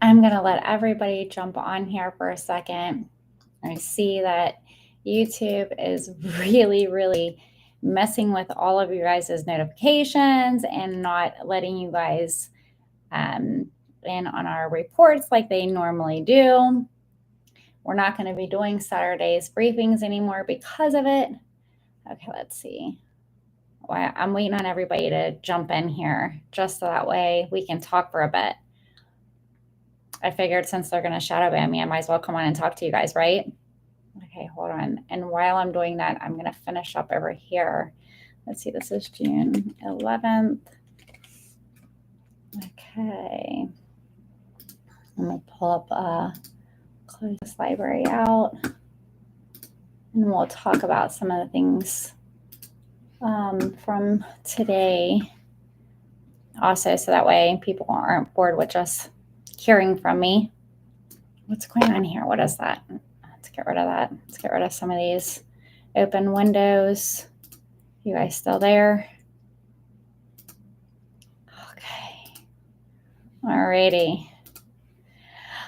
I'm going to let everybody jump on here for a second. I see that YouTube is really messing with all of you guys' notifications and not letting you guys in on our reports like they normally do. We're not going to be doing Saturday's briefings anymore because of it. Okay, let's see. I'm waiting on everybody to jump in here just so that way we can talk for a bit. I figured since they're going to shadow ban me, I might as well come on and talk to you guys, right? Okay, hold on. And while I'm doing that, I'm going to finish up over here. Let's see, this is June 11th. Okay. I'm going to pull up, close this library out, and we'll talk about some of the things from today also, so that way people aren't bored with just hearing from me. What's going on here? What is that? Let's get rid of that. Let's get rid of some of these open windows. You guys still there? Okay. Alrighty.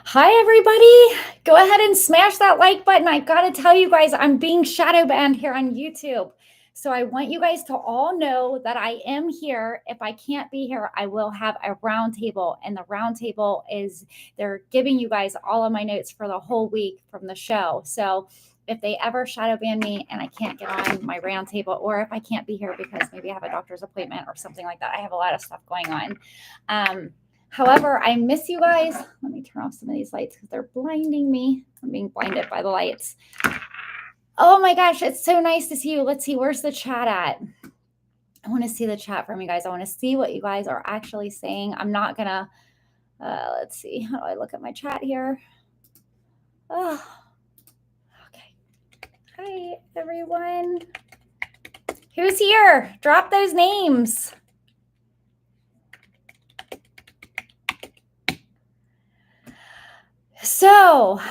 Hi, everybody. Go ahead and smash that like button. I got to tell you guys, I'm being shadow banned here on YouTube. So I want you guys to all know that I am here. If I can't be here, I will have a roundtable. And the roundtable is, they're giving you guys all of my notes for the whole week from the show. So if they ever shadow ban me and I can't get on my roundtable, or if I can't be here because maybe I have a doctor's appointment or something like that, I have a lot of stuff going on. However, I miss you guys. Let me turn off some of these lights because they're blinding me. I'm being blinded by the lights. Oh my gosh, it's so nice to see you. Let's see, where's the chat at? I want to see the chat from you guys. I want to see what you guys are actually saying. I'm not going to, let's see. How do I look at my chat here? Oh, okay. Hi, everyone. Who's here? Drop those names. So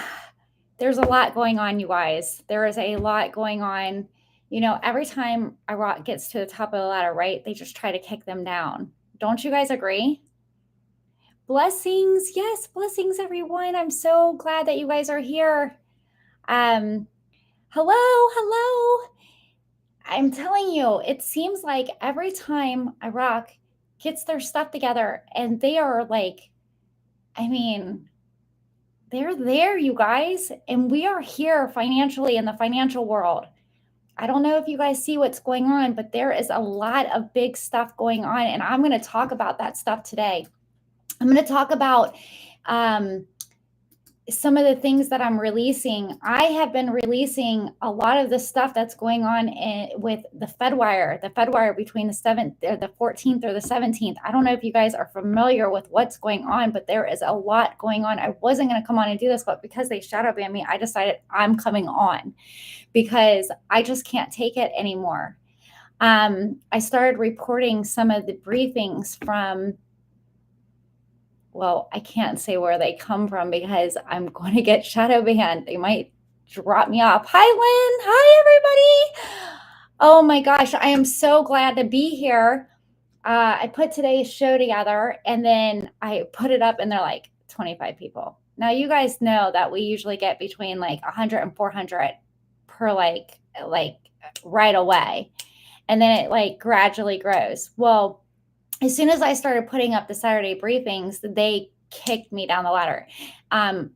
there's a lot going on, you guys. There is a lot going on. You know, every time Iraq gets to the top of the ladder, right, they just try to kick them down. Don't you guys agree? Blessings. Yes, blessings, everyone. I'm so glad that you guys are here. Hello. I'm telling you, it seems like every time Iraq gets their stuff together and they are like, I mean, they're there, you guys, and we are here financially in the financial world. I don't know if you guys see what's going on, but there is a lot of big stuff going on, and I'm going to talk about that stuff today. I'm going to talk about some of the things that I'm releasing. I have been releasing a lot of the stuff that's going on with the FedWire between the 7th or the 14th or the 17th. I don't know if you guys are familiar with what's going on, but there is a lot going on. I wasn't going to come on and do this, but because they shadow banned me, I decided I'm coming on because I just can't take it anymore. I started reporting some of the briefings from, well, I can't say where they come from because I'm going to get shadow banned. They might drop me off. Hi, Lynn. Hi, everybody. Oh my gosh, I am so glad to be here. I put today's show together and then I put it up and they're like 25 people. Now, you guys know that we usually get between like 100 and 400 per like right away. And then it like gradually grows. Well, as soon as I started putting up the Saturday briefings, they kicked me down the ladder.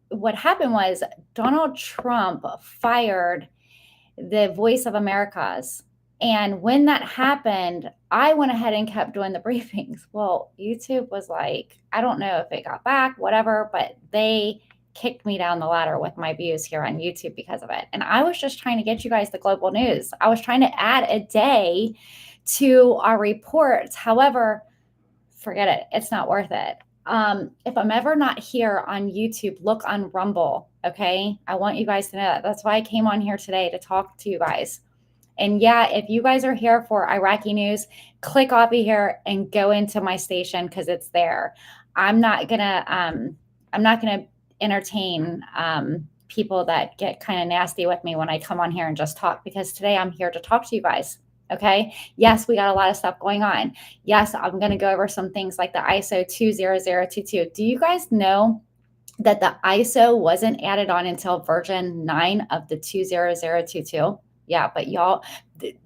What happened was Donald Trump fired the Voice of Americas. And when that happened, I went ahead and kept doing the briefings. Well, YouTube was like, I don't know if it got back, whatever, but they kicked me down the ladder with my views here on YouTube because of it. And I was just trying to get you guys the global news. I was trying to add a day to our reports. However, forget it. It's not worth it. If I'm ever not here on YouTube, look on Rumble. Okay. I want you guys to know that. That's why I came on here today to talk to you guys. And yeah, if you guys are here for Iraqi news, click off of here and go into my station because it's there. I'm not gonna entertain people that get kind of nasty with me when I come on here and just talk, because today I'm here to talk to you guys. Okay. Yes, we got a lot of stuff going on. Yes, I'm going to go over some things like the ISO 20022. Do you guys know that the ISO wasn't added on until version 9 of the 20022. Yeah, but y'all,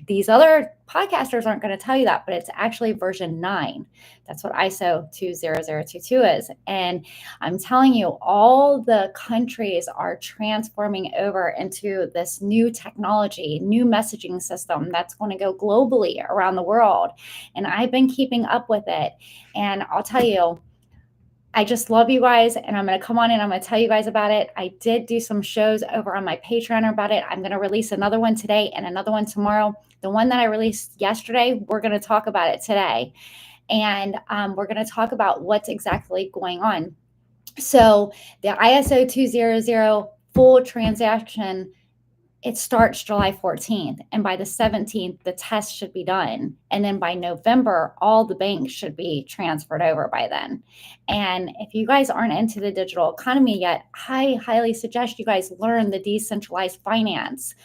these other podcasters aren't going to tell you that, but it's actually version 9. That's what ISO 20022 is. And I'm telling you, all the countries are transforming over into this new technology, new messaging system that's going to go globally around the world. And I've been keeping up with it. And I'll tell you, I just love you guys, and I'm going to come on and I'm going to tell you guys about it. I did do some shows over on my Patreon about it. I'm going to release another one today and another one tomorrow. The one that I released yesterday, we're going to talk about it today. And we're going to talk about what's exactly going on. So the ISO 200 full transaction, it starts July 14th. And by the 17th, the test should be done. And then by November, all the banks should be transferred over by then. And if you guys aren't into the digital economy yet, I highly suggest you guys learn the decentralized finance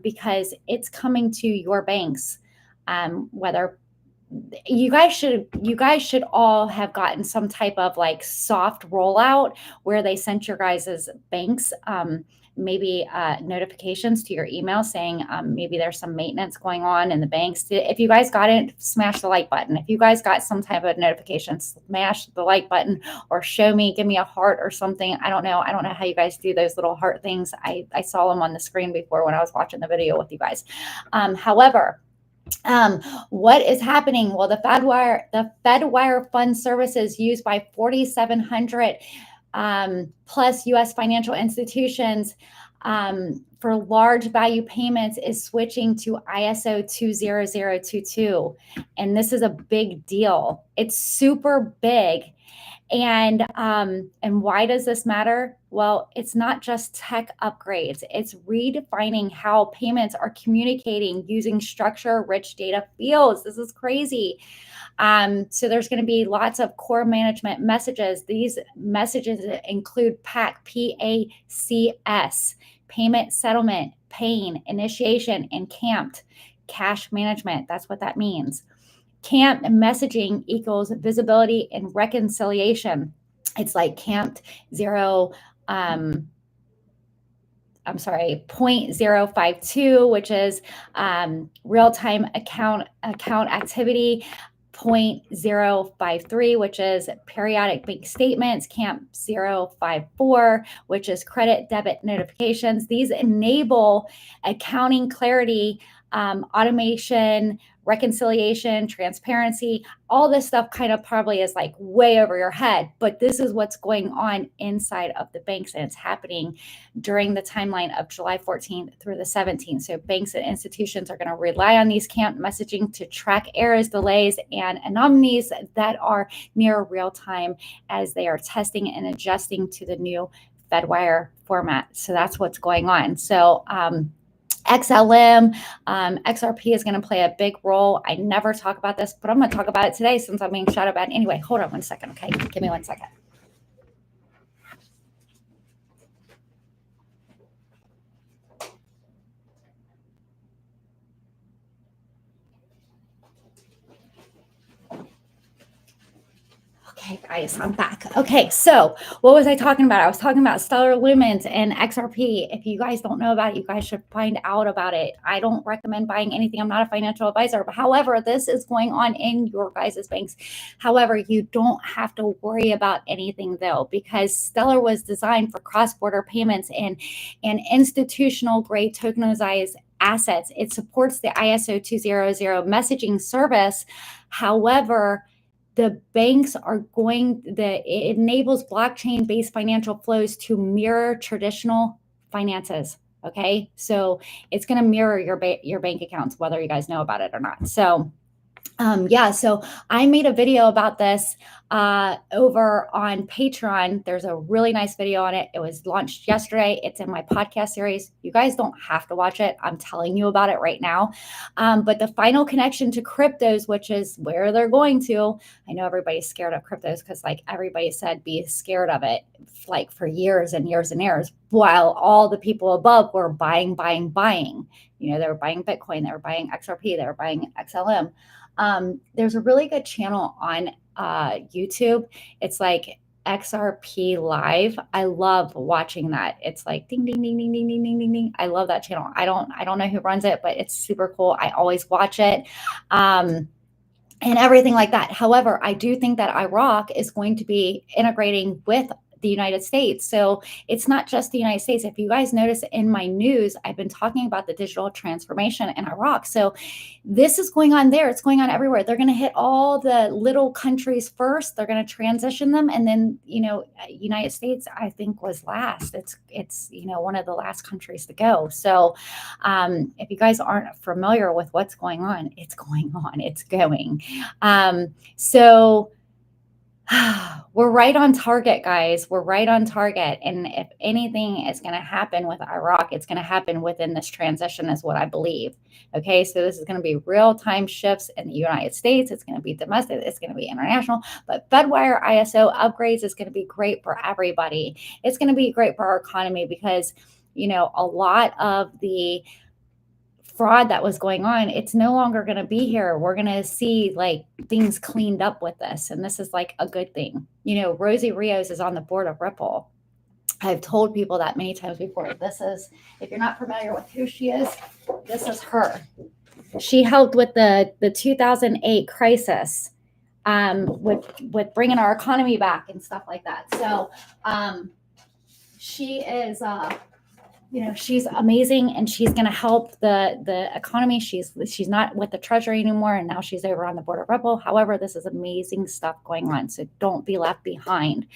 because it's coming to your banks, whether you guys should all have gotten some type of like soft rollout where they sent your guys' banks maybe notifications to your email saying maybe there's some maintenance going on in the banks. If you guys got it, smash the like button. If you guys got some type of notification, smash the like button or give me a heart or something. I don't know how you guys do those little heart things. I saw them on the screen before when I was watching the video with you guys. However, what is happening? Well, the Fedwire fund services used by 4,700 plus U.S. financial institutions for large value payments is switching to ISO 20022. And this is a big deal. It's super big. And why does this matter? Well, it's not just tech upgrades. It's redefining how payments are communicating using structure-rich data fields. This is crazy. So there's going to be lots of core management messages. These messages include PAC, P-A-C-S, payment settlement, pain, initiation, and CAMPed, cash management. That's what that means. CAMP messaging equals visibility and reconciliation. It's like CAMP 0.052, which is real-time account activity. 0.053, which is periodic bank statements. CAMP 054, which is credit debit notifications. These enable accounting clarity, automation, reconciliation, transparency. All this stuff kind of probably is like way over your head, but this is what's going on inside of the banks, and it's happening during the timeline of July 14th through the 17th. So banks and institutions are going to rely on these CAMP messaging to track errors, delays, and anomalies that are near real time as they are testing and adjusting to the new Fedwire format. So that's what's going on. So XLM, XRP is going to play a big role. I never talk about this, but I'm going to talk about it today since I'm being shadowbanned. Anyway, hold on one second, okay? Give me 1 second. Okay, guys, I'm back. Okay, so what was I talking about? I was talking about Stellar Lumens and XRP. If you guys don't know about it, you guys should find out about it. I don't recommend buying anything. I'm not a financial advisor, but however, this is going on in your guys' banks. However, you don't have to worry about anything though, because Stellar was designed for cross-border payments and institutional grade tokenized assets. It supports the ISO 200 messaging service. However, the banks are it enables blockchain-based financial flows to mirror traditional finances. Okay, so it's going to mirror your bank accounts, whether you guys know about it or not. So so I made a video about this over on Patreon. There's a really nice video on it. It was launched yesterday. It's in my podcast series. You guys don't have to watch it. I'm telling you about it right now. But the final connection to cryptos, which is where they're going to, I know everybody's scared of cryptos because like everybody said, be scared of it like for years and years and years, while all the people above were buying. You know, they were buying Bitcoin, they were buying XRP, they were buying XLM. There's a really good channel on YouTube. It's like XRP Live. I love watching that. It's like ding, ding, ding, ding, ding, ding, ding, ding, ding. I love that channel. I don't know who runs it, but it's super cool. I always watch it. And everything like that. However, I do think that Iraq is going to be integrating with the United States. So it's not just the United States. If you guys notice in my news, I've been talking about the digital transformation in Iraq. So this is going on there. It's going on everywhere. They're going to hit all the little countries first. They're going to transition them. And then, United States, I think, was last. It's one of the last countries to go. So if you guys aren't familiar with what's going on, it's going on. It's going. So we're right on target, guys. We're right on target. And if anything is going to happen with Iraq, it's going to happen within this transition is what I believe. Okay, so this is going to be real-time shifts in the United States. It's going to be domestic. It's going to be international. But Fedwire ISO upgrades is going to be great for everybody. It's going to be great for our economy because, a lot of the fraud that was going on, it's no longer going to be here. We're going to see like things cleaned up with this. And this is like a good thing. Rosie Rios is on the board of Ripple. I've told people that many times before. If you're not familiar with who she is, this is her. She helped with the 2008 crisis with bringing our economy back and stuff like that. So she is she's amazing, and she's going to help the economy. She's not with the Treasury anymore, and now she's over on the board of Ripple. However, this is amazing stuff going on, so don't be left behind.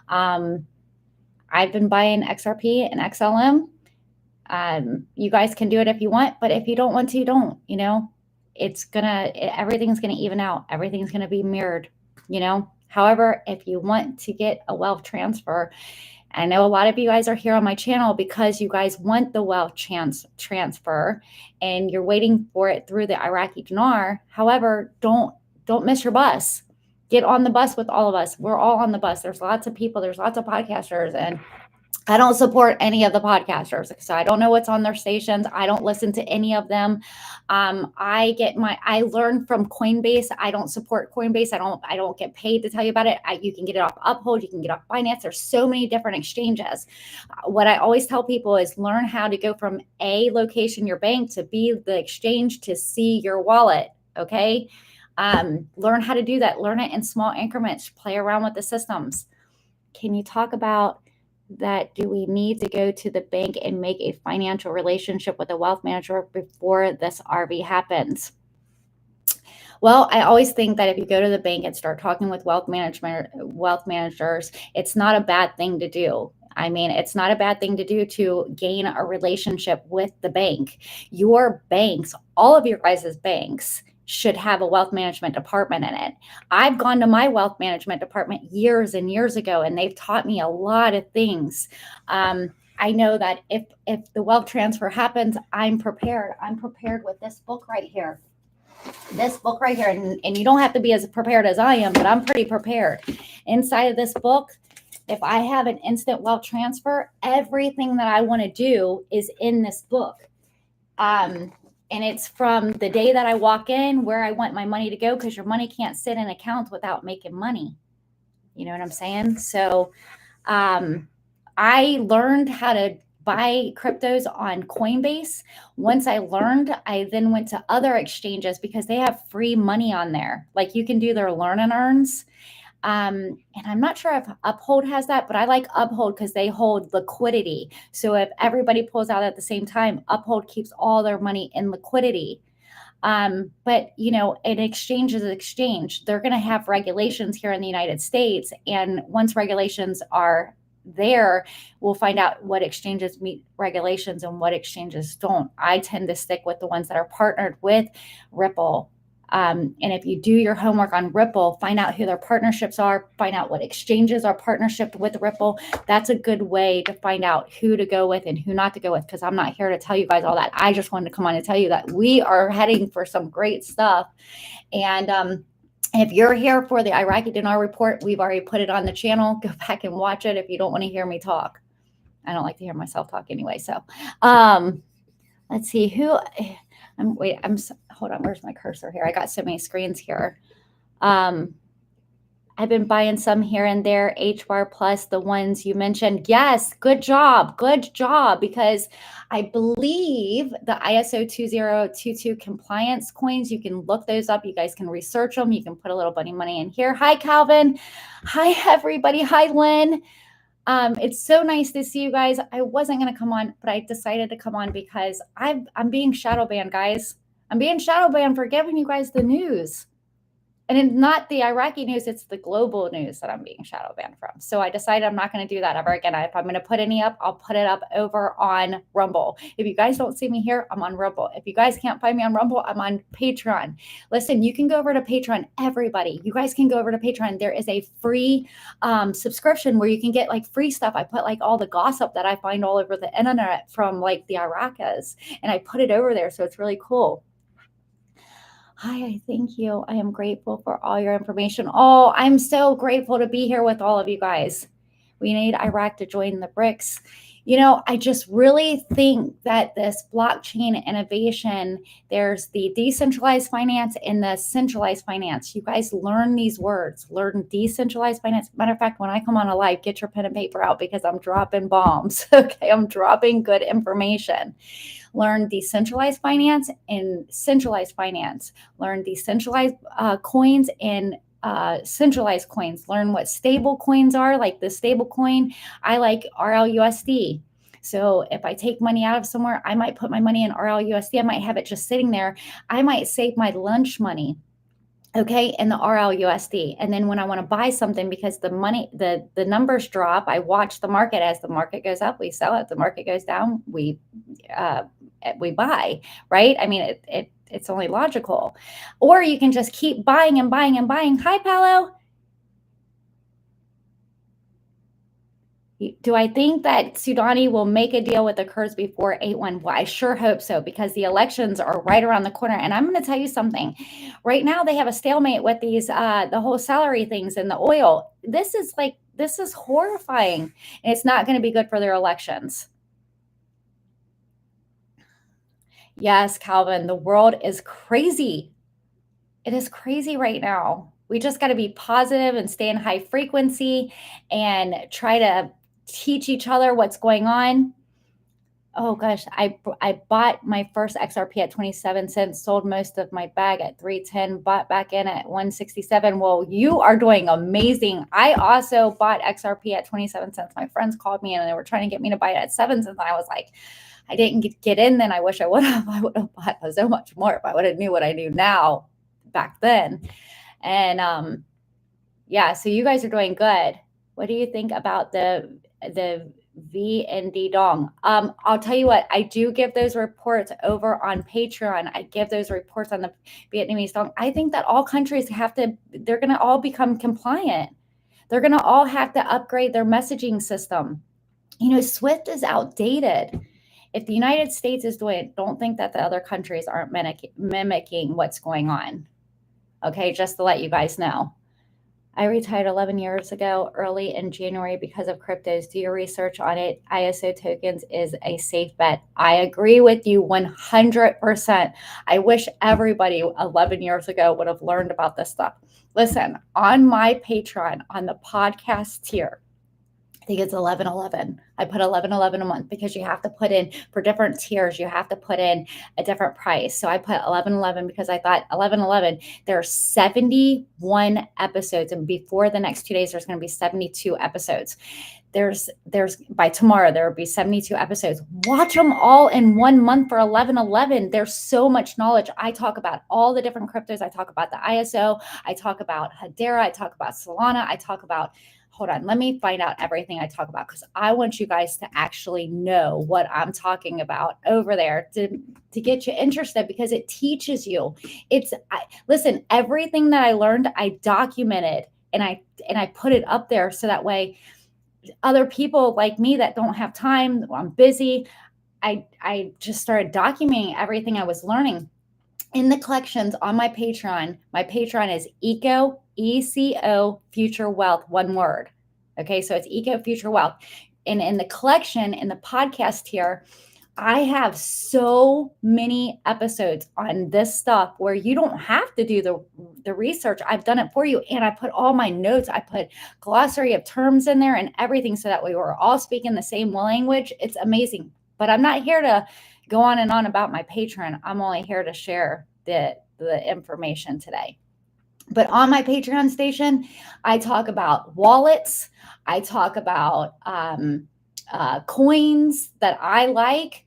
I've been buying XRP and XLM. You guys can do it if you want, but if you don't want to, you don't. Everything's gonna even out. Everything's gonna be mirrored. However, if you want to get a wealth transfer, I know a lot of you guys are here on my channel because you guys want the wealth transfer and you're waiting for it through the Iraqi dinar. However, don't miss your bus. Get on the bus with all of us. We're all on the bus. There's lots of people. There's lots of podcasters, and I don't support any of the podcasters. So I don't know what's on their stations. I don't listen to any of them. I learn from Coinbase. I don't support Coinbase. I don't get paid to tell you about it. You can get it off Uphold. You can get it off Binance. There's so many different exchanges. What I always tell people is learn how to go from A location, your bank, to B, the exchange, to C, your wallet. Okay. Learn how to do that. Learn it in small increments. Play around with the systems. Can you talk about that? Do we need to go to the bank and make a financial relationship with a wealth manager before this RV happens? Well, I always think that if you go to the bank and start talking with wealth managers, it's not a bad thing to do. I mean, it's not a bad thing to do to gain a relationship with the bank. Your banks, all of your guys' banks, should have a wealth management department in it. I've gone to my wealth management department years and years ago, and they've taught me a lot of things. I know that if the wealth transfer happens, I'm prepared. I'm prepared with this book right here. This book right here. And you don't have to be as prepared as I am, but I'm pretty prepared. Inside of this book, if I have an instant wealth transfer, everything that I want to do is in this book. And it's from the day that I walk in, where I want my money to go, because your money can't sit in accounts without making money. You know what I'm saying? So I learned how to buy cryptos on Coinbase. Once I learned, I then went to other exchanges because they have free money on there. Like you can do their learn and earns. And I'm not sure if Uphold has that, but I like Uphold because they hold liquidity. So if everybody pulls out at the same time, Uphold keeps all their money in liquidity. But an exchange is an exchange. They're going to have regulations here in the United States. And once regulations are there, we'll find out what exchanges meet regulations and what exchanges don't. I tend to stick with the ones that are partnered with Ripple. And if you do your homework on Ripple, find out who their partnerships are, find out what exchanges are partnership with Ripple. That's a good way to find out who to go with and who not to go with, because I'm not here to tell you guys all that. I just wanted to come on and tell you that we are heading for some great stuff. And if you're here for the Iraqi Dinar report, we've already put it on the channel. Go back and watch it if you don't want to hear me talk. I don't like to hear myself talk anyway. So let's see who... hold on. Where's my cursor here? I got so many screens here. I've been buying some here and there, H-bar plus the ones you mentioned. Yes, good job, because I believe the ISO 2022 compliance coins, you can look those up. You guys can research them. You can put a little bunny money in here. Hi, Calvin. Hi, everybody. Hi, Lynn. It's so nice to see you guys. I wasn't going to come on, but I decided to come on because I'm being shadow banned, guys. I'm being shadow banned for giving you guys the news. And it's not the Iraqi news, it's the global news that I'm being shadow banned from. So I decided I'm not going to do that ever again. If I'm going to put any up, I'll put it up over on Rumble. If you guys don't see me here, I'm on Rumble. If you guys can't find me on Rumble, I'm on Patreon. Listen, you can go over to Patreon. Everybody, you guys can go over to Patreon. There is a free subscription where you can get like free stuff. I put like all the gossip that I find all over the internet from like the Iraqis, and I put it over there. So it's really cool. Hi, thank you. I am grateful for all your information. Oh, I'm so grateful to be here with all of you guys. We need Iraq to join the BRICS. You know, I just really think that this blockchain innovation, there's the decentralized finance and the centralized finance. You guys learn these words, learn decentralized finance. Matter of fact, when I come on a live, get your pen and paper out because I'm dropping bombs. Okay, I'm dropping good information. Learn decentralized finance and centralized finance. Learn decentralized coins and centralized coins. Learn what stable coins are, like the stable coin. I like RLUSD. So if I take money out of somewhere, I might put my money in RLUSD. I might have it just sitting there. I might save my lunch money, okay, in the RLUSD. And then when I want to buy something, because the money, the numbers drop, I watch the market. As the market goes up, we sell it. The market goes down, we buy, right? I mean, it's only logical. Or you can just keep buying and buying and buying. Hi, Paolo. Do I think that Sudani will make a deal with the Kurds before 8/1? Well, I sure hope so, because the elections are right around the corner. And I'm going to tell you something. Right now, they have a stalemate with these, the whole salary things and the oil. This is horrifying. And it's not going to be good for their elections. Yes, Calvin, the world is crazy. It is crazy right now. We just got to be positive and stay in high frequency and try to teach each other what's going on. Oh gosh, I bought my first XRP at 27 cents, sold most of my bag at 310, bought back in at 167. Well, you are doing amazing. I also bought XRP at 27 cents. My friends called me and they were trying to get me to buy it at 7 cents. I was like, I didn't get in then. I wish I would have. I would have bought so much more if I would have knew what I knew now back then. And yeah, so you guys are doing good. What do you think about the VND Dong? I'll tell you what, I do give those reports over on Patreon. I give those reports on the Vietnamese Dong. I think that all countries they're going to all become compliant. They're going to all have to upgrade their messaging system. You know, SWIFT is outdated. If the United States is doing it, don't think that the other countries aren't mimicking what's going on. Okay, just to let you guys know. I retired 11 years ago, early in January, because of cryptos. Do your research on it. ISO tokens is a safe bet. I agree with you 100%. I wish everybody 11 years ago would have learned about this stuff. Listen, on my Patreon, on the podcast tier, I think it's 1111. I put 1111 a month because you have to put in, for different tiers, you have to put in a different price. So I put 1111 because I thought 1111, there are 71 episodes, and before the next 2 days, there's going to be 72 episodes. There's by tomorrow, there will be 72 episodes. Watch them all in 1 month for 1111. There's so much knowledge. I talk about all the different cryptos. I talk about the ISO. I talk about Hedera. I talk about Solana. I talk about, hold on, let me find out everything I talk about, because I want you guys to actually know what I'm talking about over there to get you interested, because it teaches you. Listen, everything that I learned, I documented and I put it up there so that way other people like me that don't have time, I'm busy, I just started documenting everything I was learning in the collections on my Patreon. My Patreon is ECO Future Wealth, one word. Okay, so it's ECO Future Wealth. And in the collection, in the podcast here, I have so many episodes on this stuff where you don't have to do the research. I've done it for you, and I put all my notes. I put glossary of terms in there and everything, so that way we're all speaking the same language. It's amazing. But I'm not here to go on and on about my Patreon. I'm only here to share the information today. But on my Patreon station, I talk about wallets. I talk about coins that I like.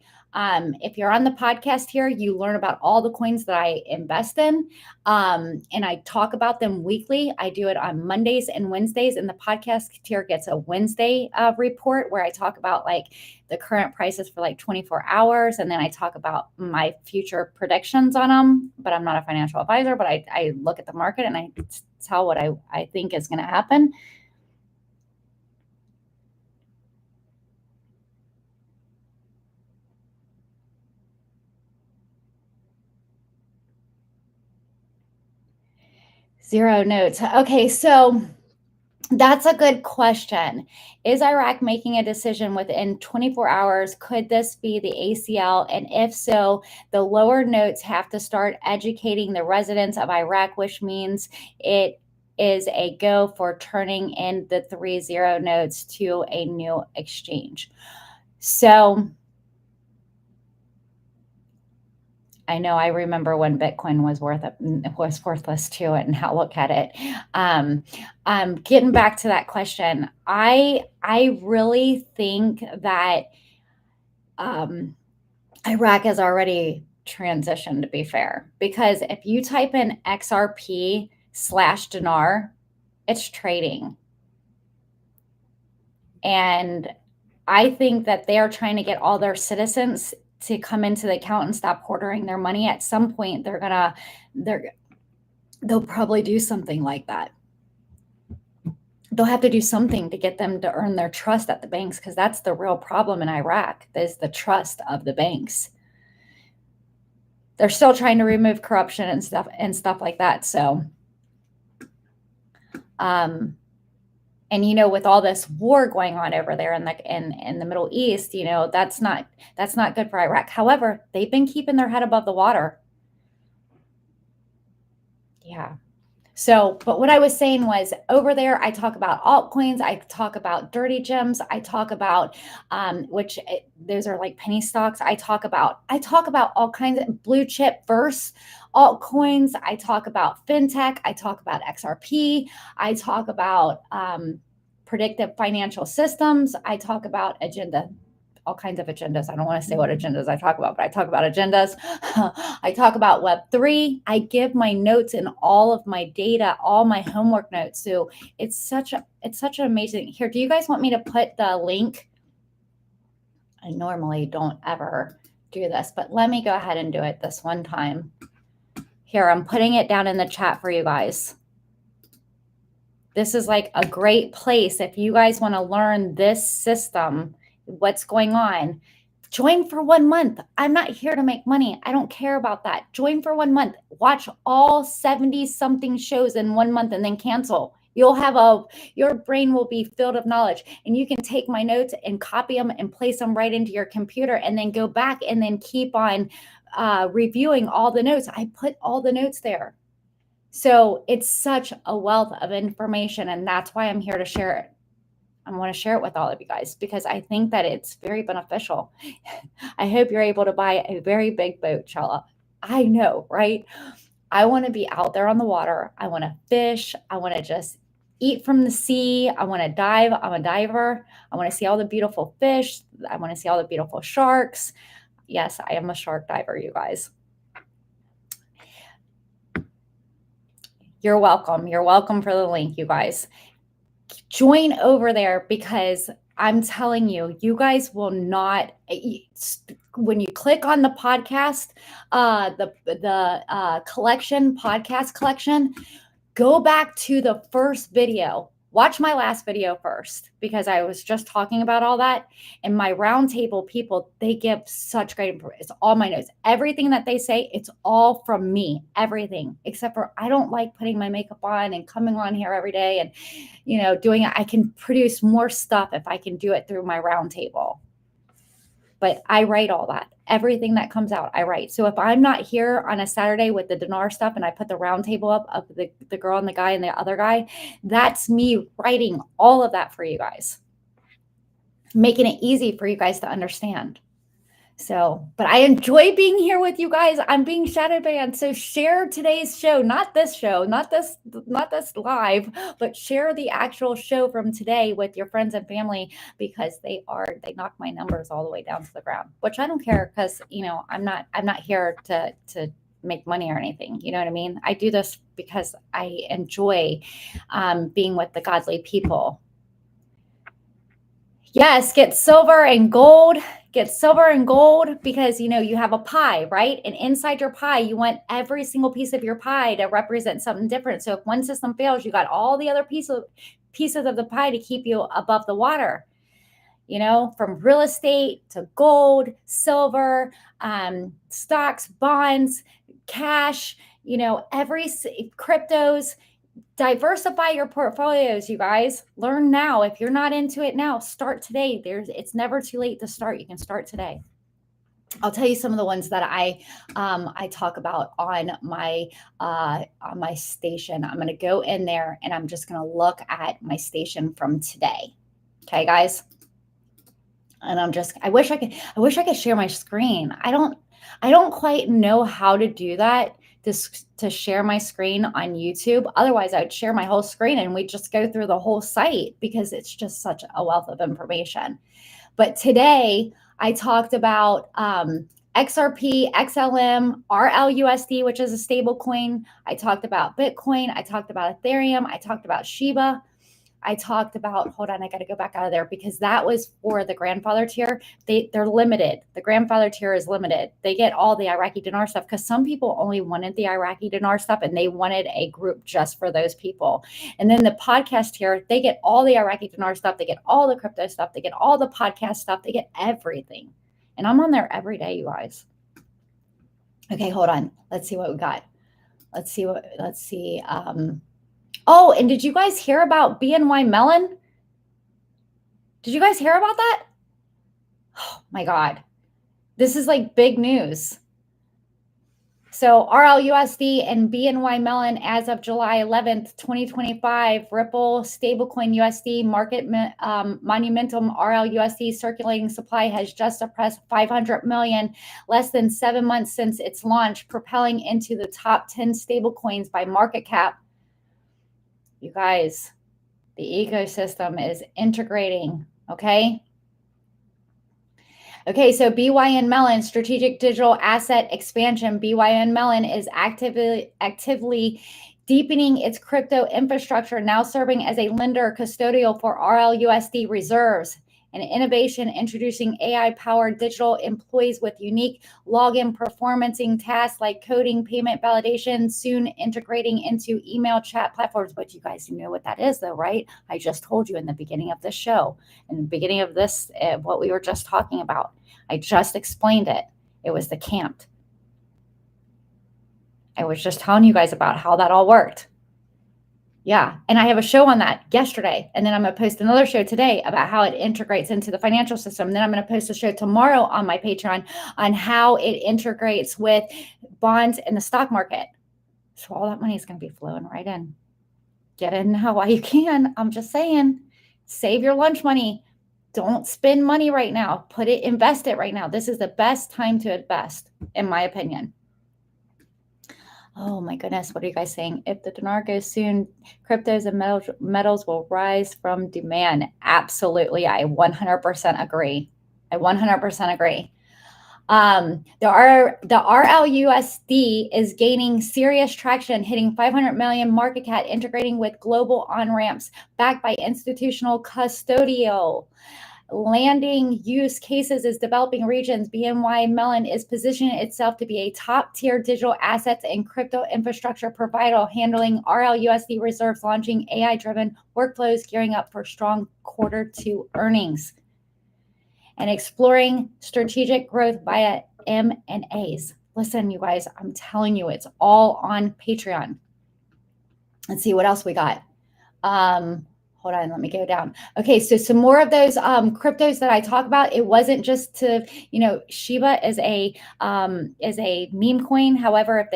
If you're on the podcast here, you learn about all the coins that I invest in. And I talk about them weekly. I do it on Mondays and Wednesdays. And the podcast tier gets a Wednesday report where I talk about like the current prices for like 24 hours. And then I talk about my future predictions on them. But I'm not a financial advisor, but I look at the market and I tell what I think is going to happen. Zero notes. Okay, so that's a good question. Is Iraq making a decision within 24 hours? Could this be the ACL? And if so, the lower notes have to start educating the residents of Iraq, which means it is a go for turning in the 3-0 notes to a new exchange. So I know I remember when Bitcoin was worthless too, and how look at it. Getting back to that question, I really think that Iraq has already transitioned, to be fair, because if you type in XRP/Dinar, it's trading. And I think that they are trying to get all their citizens to come into the account and stop hoarding their money. At some point, they'll probably do something like that. They'll have to do something to get them to earn their trust at the banks, because that's the real problem in Iraq, is the trust of the banks. They're still trying to remove corruption and stuff like that. So, and with all this war going on over there in the Middle East, that's not good for Iraq. However, they've been keeping their head above the water. Yeah. So, but what I was saying was, over there, I talk about altcoins, I talk about dirty gems, I talk about those are like penny stocks. I talk about all kinds of blue chip versus altcoins. I talk about fintech. I talk about XRP. I talk about predictive financial systems. I talk about all kinds of agendas. I don't want to say what agendas I talk about, but I talk about agendas. I talk about Web3. I give my notes and all of my data, all my homework notes. So it's such an amazing. Here, do you guys want me to put the link? I normally don't ever do this, but let me go ahead and do it this one time. Here, I'm putting it down in the chat for you guys. This is like a great place if you guys want to learn this system, what's going on. Join for 1 month. I'm not here to make money. I don't care about that. Join for 1 month. Watch all 70-something shows in 1 month and then cancel. Your brain will be filled of knowledge, and you can take my notes and copy them and place them right into your computer, and then go back and then keep on reviewing all the notes. I put all the notes there. So it's such a wealth of information, and that's why I'm here to share it. I want to share it with all of you guys because I think that it's very beneficial. I hope you're able to buy a very big boat, Chella. I know, right? I want to be out there on the water. I want to fish. I want to just eat from the sea. I want to dive. I'm a diver. I want to see all the beautiful fish. I want to see all the beautiful sharks. Yes, I am a shark diver, you guys. You're welcome. You're welcome for the link, you guys. Join over there, because I'm telling you, you guys will not, when you click on the podcast, the podcast collection, go back to the first video. Watch my last video first, because I was just talking about all that. And my roundtable people, they give such great information. It's all my notes. Everything that they say, it's all from me. Everything, except for I don't like putting my makeup on and coming on here every day and, doing it. I can produce more stuff if I can do it through my roundtable. but I write all that. Everything that comes out, I write. So if I'm not here on a Saturday with the Dinar stuff and I put the round table up of the girl and the guy and the other guy, that's me writing all of that for you guys, making it easy for you guys to understand. So, but I enjoy being here with you guys. I'm being shadow banned. So share today's show, not this live, but share the actual show from today with your friends and family, because they knock my numbers all the way down to the ground, which I don't care, because, I'm not here to make money or anything. You know what I mean? I do this because I enjoy being with the godly people. Yes, get silver and gold. Get silver and gold because, you have a pie, right? And inside your pie, you want every single piece of your pie to represent something different. So if one system fails, you got all the other pieces of the pie to keep you above the water. From real estate to gold, silver, stocks, bonds, cash, every cryptos. Diversify your portfolios, you guys. Learn now. If you're not into it now, start today. It's never too late to start. You can start today. I'll tell you some of the ones that I talk about on my station. I'm going to go in there and I'm just going to look at my station from today. Okay, guys. And I wish I could share my screen. I don't quite know how to do that. To share my screen on YouTube. Otherwise, I would share my whole screen and we'd just go through the whole site, because it's just such a wealth of information. But today I talked about XRP, XLM, RLUSD, which is a stable coin. I talked about Bitcoin. I talked about Ethereum. I talked about Shiba. I talked about, hold on, I got to go back out of there, because that was for the grandfather tier. They're limited. The grandfather tier is limited. They get all the IraqiDinar stuff, because some people only wanted the IraqiDinar stuff and they wanted a group just for those people. And then the podcast tier, they get all the IraqiDinar stuff. They get all the crypto stuff. They get all the podcast stuff. They get everything. And I'm on there every day, you guys. Okay, hold on. Let's see what we got. Let's see. Oh, and did you guys hear about BNY Mellon? Did you guys hear about that? Oh my God. This is like big news. So RLUSD and BNY Mellon as of July 11th, 2025, Ripple stablecoin USD market monumentum RLUSD circulating supply has just suppressed 500 million, less than 7 months since its launch, propelling into the top 10 stablecoins by market cap. You guys, the ecosystem is integrating, okay? Okay, so BNY Mellon, strategic digital asset expansion. BNY Mellon is actively deepening its crypto infrastructure, now serving as a lender custodial for RLUSD reserves. An innovation introducing AI-powered digital employees with unique login performancing tasks like coding, payment validation, soon integrating into email chat platforms. But you guys know what that is, though, right? I just told you in the beginning of the show, in the beginning of this, what we were just talking about. I just explained it. It was the camped. I was just telling you guys about how that all worked. Yeah. And I have a show on that yesterday. And then I'm going to post another show today about how it integrates into the financial system. And then I'm going to post a show tomorrow on my Patreon on how it integrates with bonds and the stock market. So all that money is going to be flowing right in. Get in now while you can. I'm just saying, save your lunch money. Don't spend money right now. Invest it right now. This is the best time to invest, in my opinion. Oh my goodness, what are you guys saying? If the dinar goes soon, cryptos and metals will rise from demand. Absolutely, I 100% agree. I 100% agree. The RLUSD is gaining serious traction, hitting 500 million market cap, integrating with global on-ramps backed by institutional custodial. Landing use cases is developing regions. BNY Mellon is positioning itself to be a top-tier digital assets and crypto infrastructure provider, handling RLUSD reserves, launching AI-driven workflows, gearing up for strong Q2 earnings, and exploring strategic growth via M&As. Listen, you guys, I'm telling you, it's all on Patreon. Let's see what else we got. Hold on, let me go down. Okay, so some more of those cryptos that I talk about. It wasn't just to, Shiba is a meme coin. However, if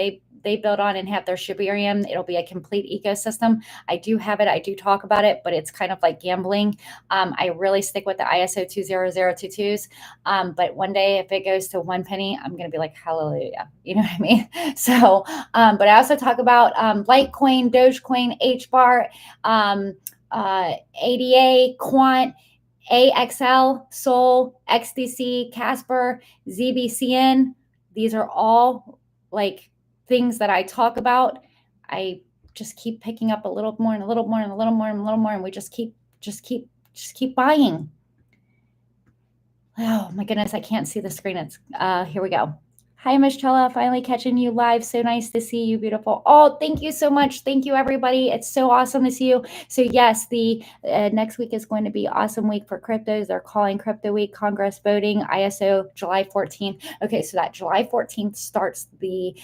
they build on and have their Shibarium, it'll be a complete ecosystem. I do have it. I do talk about it, but it's kind of like gambling. I really stick with the ISO 20022s. But one day, if it goes to 1 penny, I'm going to be like, hallelujah. You know what I mean? So, but I also talk about Litecoin, Dogecoin, HBAR, ADA, Quant, AXL, Sol, XDC, Casper, ZBCN. These are all like things that I talk about. I just keep picking up a little more and a little more and a little more and a little more, and we just keep buying. Oh my goodness, I can't see the screen. It's here we go. Hi, Miss Chella, finally catching you live. So nice to see you, beautiful. Oh, thank you so much. Thank you, everybody. It's so awesome to see you. So yes, the next week is going to be awesome week for cryptos. They're calling Crypto Week, Congress voting, ISO July 14th. Okay, so that July 14th starts the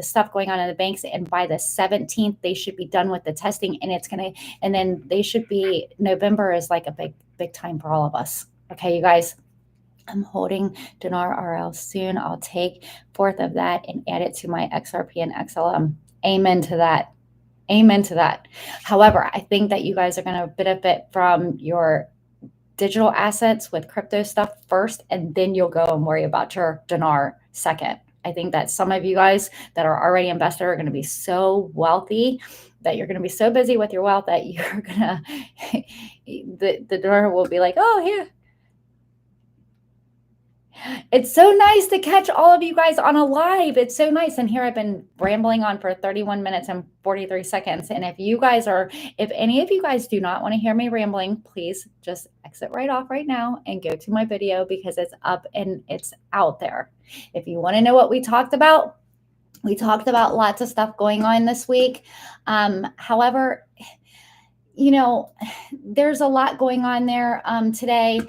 stuff going on in the banks, and by the 17th they should be done with the testing, and then they should be, November is like a big time for all of us. Okay, you guys. I'm holding Dinar RL soon. I'll take 4th of that and add it to my XRP and XLM. Amen to that. Amen to that. However, I think that you guys are going to benefit from your digital assets with crypto stuff first, and then you'll go and worry about your Dinar second. I think that some of you guys that are already invested are going to be so wealthy that you're going to be so busy with your wealth that you're going to, the Dinar will be like, oh, here. It's so nice to catch all of you guys on a live. It's so nice. And here I've been rambling on for 31 minutes and 43 seconds. And if any of you guys do not want to hear me rambling, please just exit right off right now and go to my video, because it's up and it's out there. If you want to know what we talked about lots of stuff going on this week. However, there's a lot going on there today.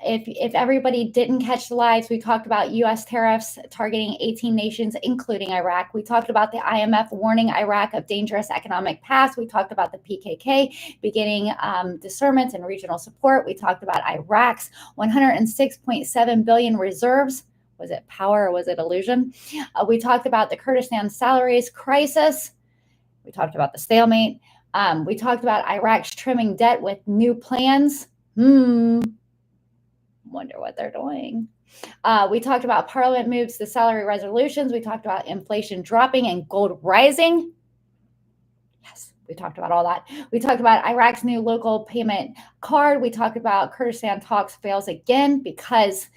If everybody didn't catch the lives, we talked about U.S. tariffs targeting 18 nations, including Iraq. We talked about the IMF warning Iraq of dangerous economic paths. We talked about the PKK beginning discernment and regional support. We talked about Iraq's 106.7 billion reserves. Was it power or was it illusion? We talked about the Kurdistan salaries crisis. We talked about the stalemate. We talked about Iraq's trimming debt with new plans. Wonder what they're doing. We talked about Parliament moves to salary resolutions. We talked about inflation dropping and gold rising. Yes, we talked about all that. We talked about Iraq's new local payment card. We talked about Kurdistan talks fails again, because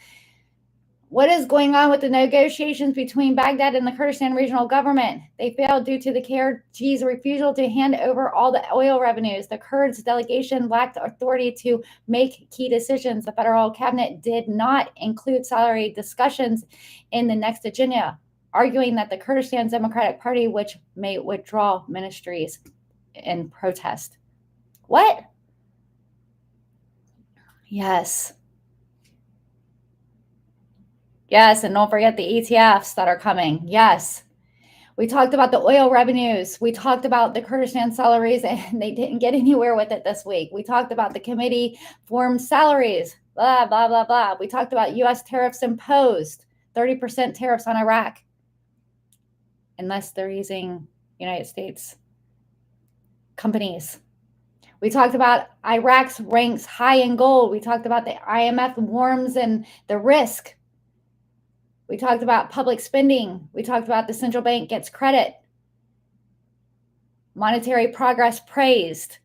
what is going on with the negotiations between Baghdad and the Kurdistan regional government? They failed due to the KRG's refusal to hand over all the oil revenues. The Kurds delegation lacked authority to make key decisions. The federal cabinet did not include salary discussions in the next agenda, arguing that the Kurdistan Democratic Party, which may withdraw ministries in protest. What? Yes. Yes, and don't forget the ETFs that are coming. Yes. We talked about the oil revenues. We talked about the Kurdistan salaries, and they didn't get anywhere with it this week. We talked about the committee formed salaries, blah, blah, blah, blah. We talked about U.S. tariffs imposed, 30% tariffs on Iraq, unless they're using United States companies. We talked about Iraq's ranks high in gold. We talked about the IMF warns and the risk. We talked about public spending. We talked about the central bank gets credit. Monetary progress praised.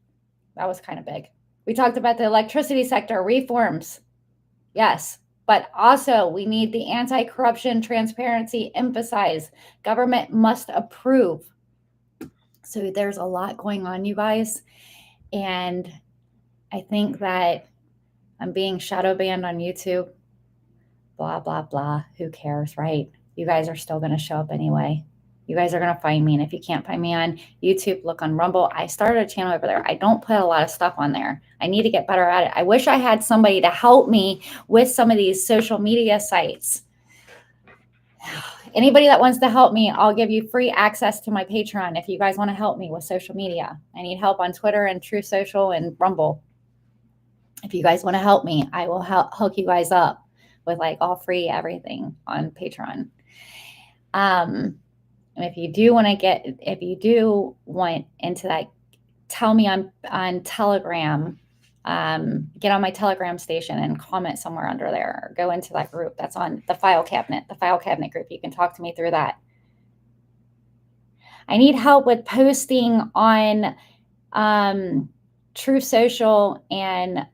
That was kind of big. We talked about the electricity sector reforms. Yes, but also we need the anti-corruption transparency emphasized. Government must approve. So there's a lot going on, you guys. And I think that I'm being shadow banned on YouTube. Blah, blah, blah. Who cares, right? You guys are still going to show up anyway. You guys are going to find me. And if you can't find me on YouTube, look on Rumble. I started a channel over there. I don't put a lot of stuff on there. I need to get better at it. I wish I had somebody to help me with some of these social media sites. Anybody that wants to help me, I'll give you free access to my Patreon if you guys want to help me with social media. I need help on Twitter and True Social and Rumble. If you guys want to help me, I will hook you guys up with like all free everything on Patreon. And if you do want into that, tell me on Telegram. Get on my Telegram station and comment somewhere under there, or go into that group that's on the file cabinet group. You can talk to me through that. I need help with posting on True Social and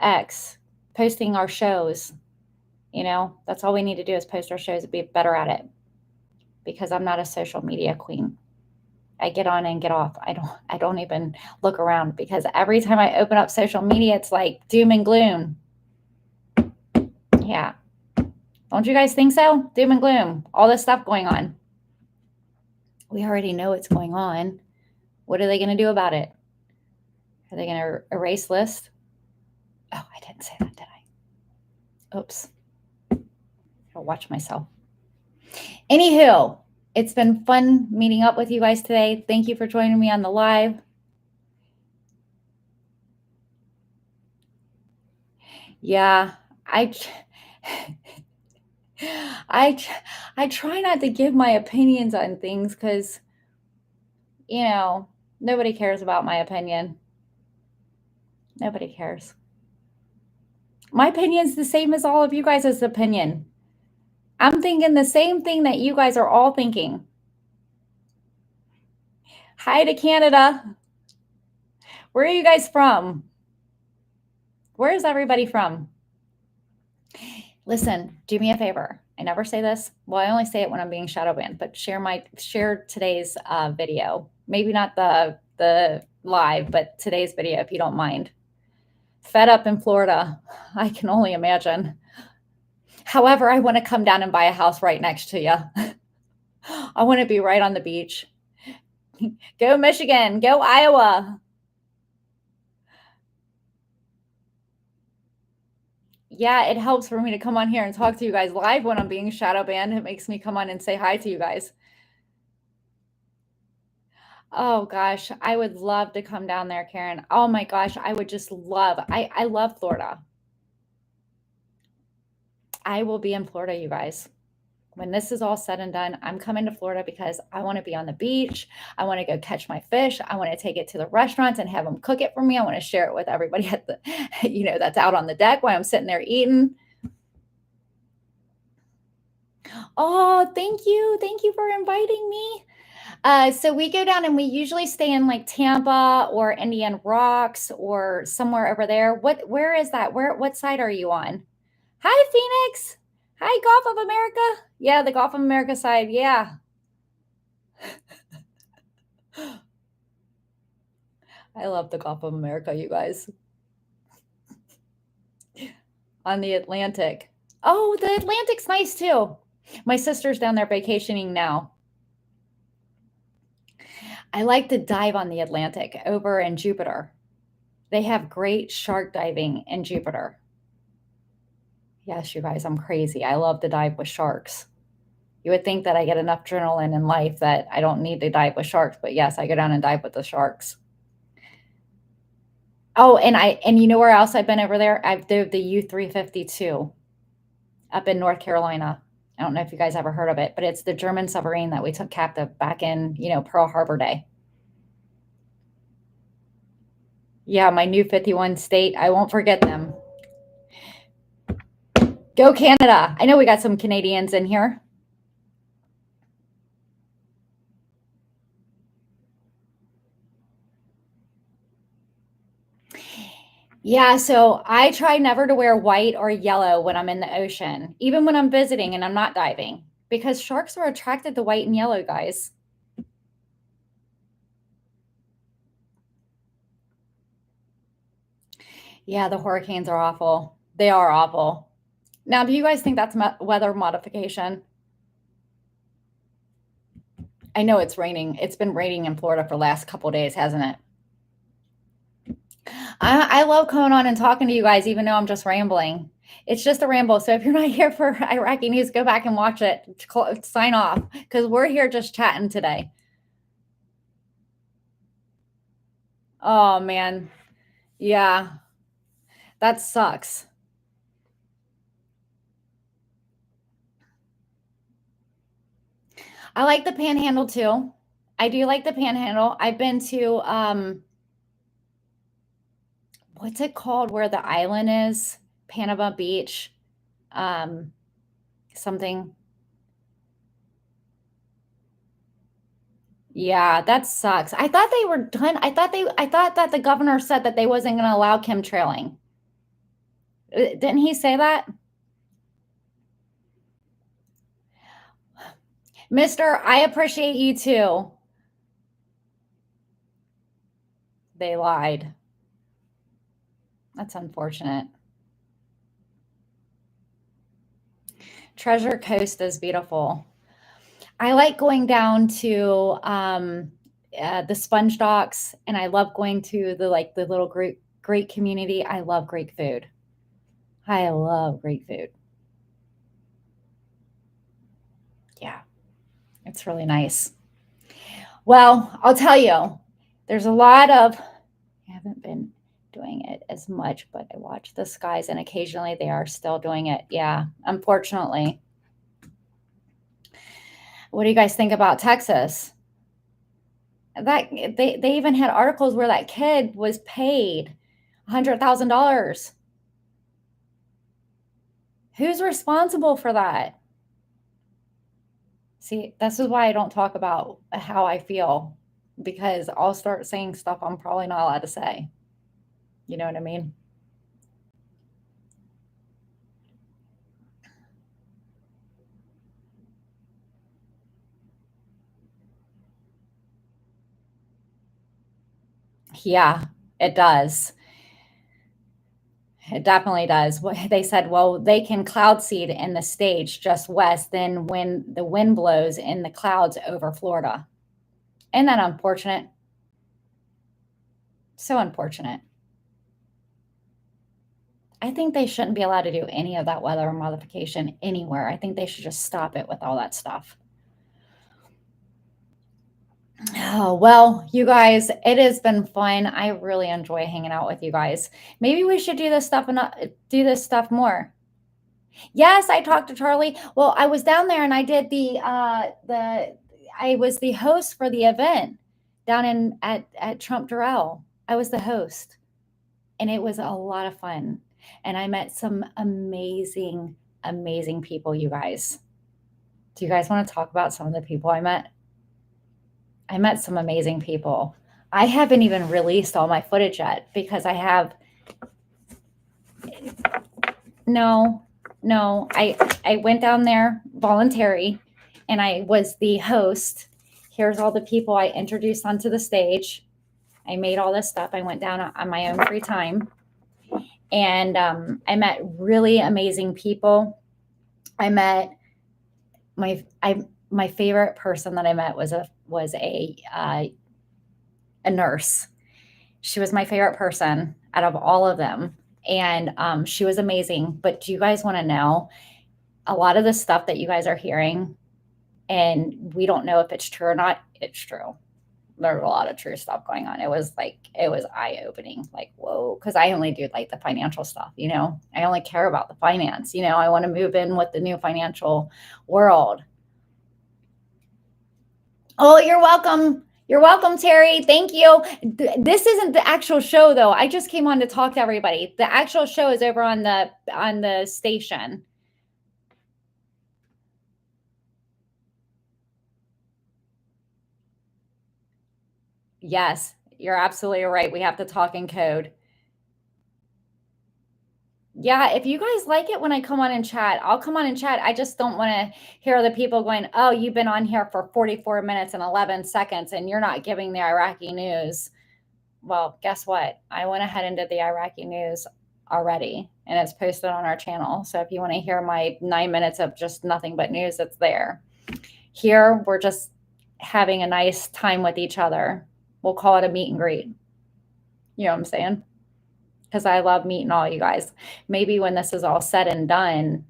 X, posting our shows. That's all we need to do is post our shows and be better at it, because I'm not a social media queen. I get on and get off. I don't even look around, because every time I open up social media, it's like doom and gloom. Yeah. Don't you guys think so? Doom and gloom. All this stuff going on. We already know what's going on. What are they going to do about it? Are they going to erase list? Oh, I didn't say that, did I? Oops. I'll watch myself. Anywho, it's been fun meeting up with you guys today. Thank you for joining me on the live. Yeah, I try not to give my opinions on things, because, nobody cares about my opinion. Nobody cares. My opinion's the same as all of you guys' opinion. I'm thinking the same thing that you guys are all thinking. Hi to Canada. Where are you guys from? Where is everybody from? Listen, do me a favor. I never say this. Well, I only say it when I'm being shadow banned, but share today's video. Maybe not the live, but today's video, if you don't mind. Fed up in Florida. I can only imagine. However, I want to come down and buy a house right next to you. I want to be right on the beach. Go Michigan, go Iowa. Yeah, it helps for me to come on here and talk to you guys live when I'm being shadow banned. It makes me come on and say hi to you guys. Oh gosh, I would love to come down there, Karen. Oh my gosh, I would just love, I love Florida. I will be in Florida, you guys. When this is all said and done, I'm coming to Florida because I want to be on the beach. I want to go catch my fish. I want to take it to the restaurants and have them cook it for me. I want to share it with everybody at the, that's out on the deck while I'm sitting there eating. Oh, thank you. Thank you for inviting me. So we go down and we usually stay in like Tampa or Indian Rocks or somewhere over there. Where is that? What side are you on? Hi, Phoenix. Hi, Gulf of America. Yeah, the Gulf of America side. Yeah. I love the Gulf of America, you guys. On the Atlantic. Oh, the Atlantic's nice too. My sister's down there vacationing now. I like to dive on the Atlantic over in Jupiter. They have great shark diving in Jupiter. Yes, you guys, I'm crazy. I love to dive with sharks. You would think that I get enough adrenaline in life that I don't need to dive with sharks, but yes, I go down and dive with the sharks. Oh, and you know where else I've been over there? I've dove the U-352 up in North Carolina. I don't know if you guys ever heard of it, but it's the German submarine that we took captive back in, Pearl Harbor Day. Yeah, my new 51 state. I won't forget them. Go Canada. I know we got some Canadians in here. Yeah, so I try never to wear white or yellow when I'm in the ocean, even when I'm visiting and I'm not diving, because sharks are attracted to white and yellow, guys. Yeah, the hurricanes are awful. They are awful. Now, do you guys think that's weather modification? I know it's raining. It's been raining in Florida for the last couple of days, hasn't it? I love coming on and talking to you guys, even though I'm just rambling. It's just a ramble. So if you're not here for Iraqi news, go back and watch it. Sign off, because we're here just chatting today. Oh, man. Yeah, that sucks. I like the Panhandle too. I do like the Panhandle. I've been to what's it called where the island is? Panama Beach. Um, something. Yeah, that sucks. I thought they were done. I thought that the governor said that they wasn't going to allow chemtrailing. Didn't he say that? Mister, I appreciate you too. They lied. That's unfortunate. Treasure Coast is beautiful. I like going down to the sponge docks, and I love going to the little Greek community. I love Greek food. I love Greek food. Yeah, it's really nice. Well, I'll tell you, there's a lot of, I haven't been doing it as much, but I watch the skies, and occasionally they are still doing it. Yeah, unfortunately. What do you guys think about Texas? That they even had articles where that kid was paid $100,000. Who's responsible for that? See, this is why I don't talk about how I feel, because I'll start saying stuff I'm probably not allowed to say. You know what I mean? Yeah, it does. It definitely does. They said, well, they can cloud seed in the stage just west, then when the wind blows in the clouds over Florida. Isn't that unfortunate? So unfortunate. I think they shouldn't be allowed to do any of that weather modification anywhere. I think they should just stop it with all that stuff. Oh, well, you guys, it has been fun. I really enjoy hanging out with you guys. Maybe we should do this stuff and do this stuff more. Yes, I talked to Charlie. Well, I was down there and I did I was the host for the event down at Trump Doral. I was the host, and it was a lot of fun. And I met some amazing, amazing people, you guys. Do you guys want to talk about some of the people I met? I met some amazing people. I haven't even released all my footage yet because I have no. I went down there voluntary, and I was the host. Here's all the people I introduced onto the stage. I made all this stuff. I went down on my own free time, and I met really amazing people. I met my favorite person that I met was a nurse. She was my favorite person out of all of them, and she was amazing. But do you guys want to know a lot of the stuff that you guys are hearing, and we don't know if it's true or not? It's true. There's a lot of true stuff going on. It was eye-opening, like, whoa, because I only do like the financial stuff, I only care about the finance, I want to move in with the new financial world. Oh, you're welcome. You're welcome, Terry. Thank you. This isn't the actual show, though. I just came on to talk to everybody. The actual show is over on the station. Yes, you're absolutely right. We have to talk in code. Yeah, if you guys like it when I come on and chat, I'll come on and chat. I just don't want to hear other people going, oh, you've been on here for 44 minutes and 11 seconds and you're not giving the Iraqi news. Well, guess what? I went ahead and did the Iraqi news already, and it's posted on our channel. So if you want to hear my 9 minutes of just nothing but news, it's there. Here, we're just having a nice time with each other. We'll call it a meet and greet. You know what I'm saying? because I love meeting all you guys. Maybe when this is all said and done,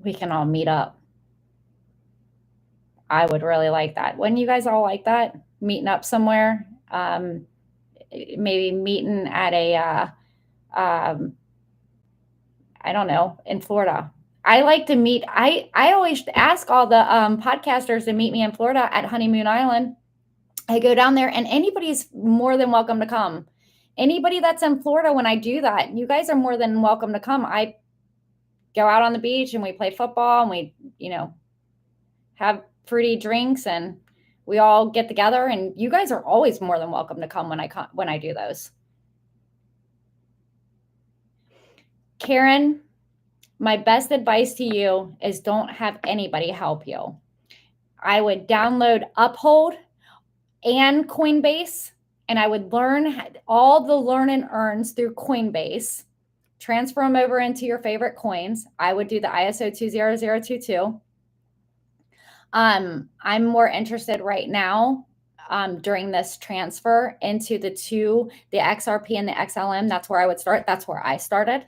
we can all meet up. I would really like that. Wouldn't you guys all like that? Meeting up somewhere? Maybe meeting at a, I don't know, in Florida. I like to meet, I always ask all the podcasters to meet me in Florida at Honeymoon Island. I go down there and anybody's more than welcome to come. Anybody that's in Florida, when I do that, you guys are more than welcome to come. I go out on the beach and we play football and we, have fruity drinks and we all get together, and you guys are always more than welcome to come when I do those. Karen, my best advice to you is don't have anybody help you. I would download Uphold and Coinbase, and I would learn all the learn and earns through Coinbase, transfer them over into your favorite coins. I would do the ISO 20022. I'm more interested right now during this transfer into the XRP and the XLM. That's where I would start. That's where I started.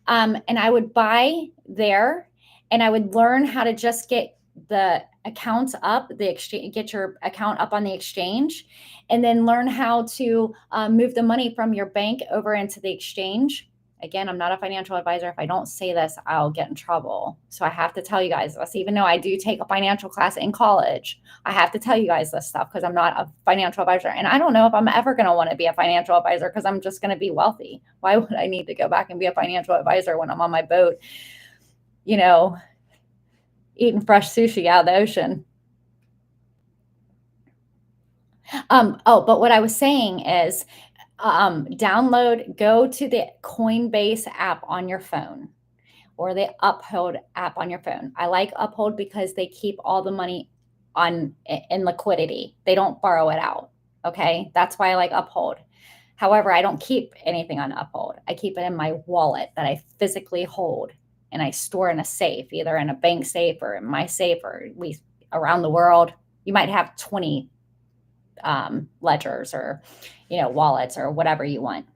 And I would buy there, and I would learn how to just get the accounts up, the exchange, get your account up on the exchange, and then learn how to move the money from your bank over into the exchange. Again, I'm not a financial advisor. If I don't say this, I'll get in trouble. So I have to tell you guys this, even though I do take a financial class in college. I have to tell you guys this stuff because I'm not a financial advisor. And I don't know if I'm ever going to want to be a financial advisor because I'm just going to be wealthy. Why would I need to go back and be a financial advisor when I'm on my boat, eating fresh sushi out of the ocean? But what I was saying is, go to the Coinbase app on your phone or the Uphold app on your phone. I like Uphold because they keep all the money in liquidity. They don't borrow it out. Okay. That's why I like Uphold. However, I don't keep anything on Uphold. I keep it in my wallet that I physically hold, and I store in a safe, either in a bank safe or in my safe, or around the world. You might have 20 ledgers or wallets or whatever you want.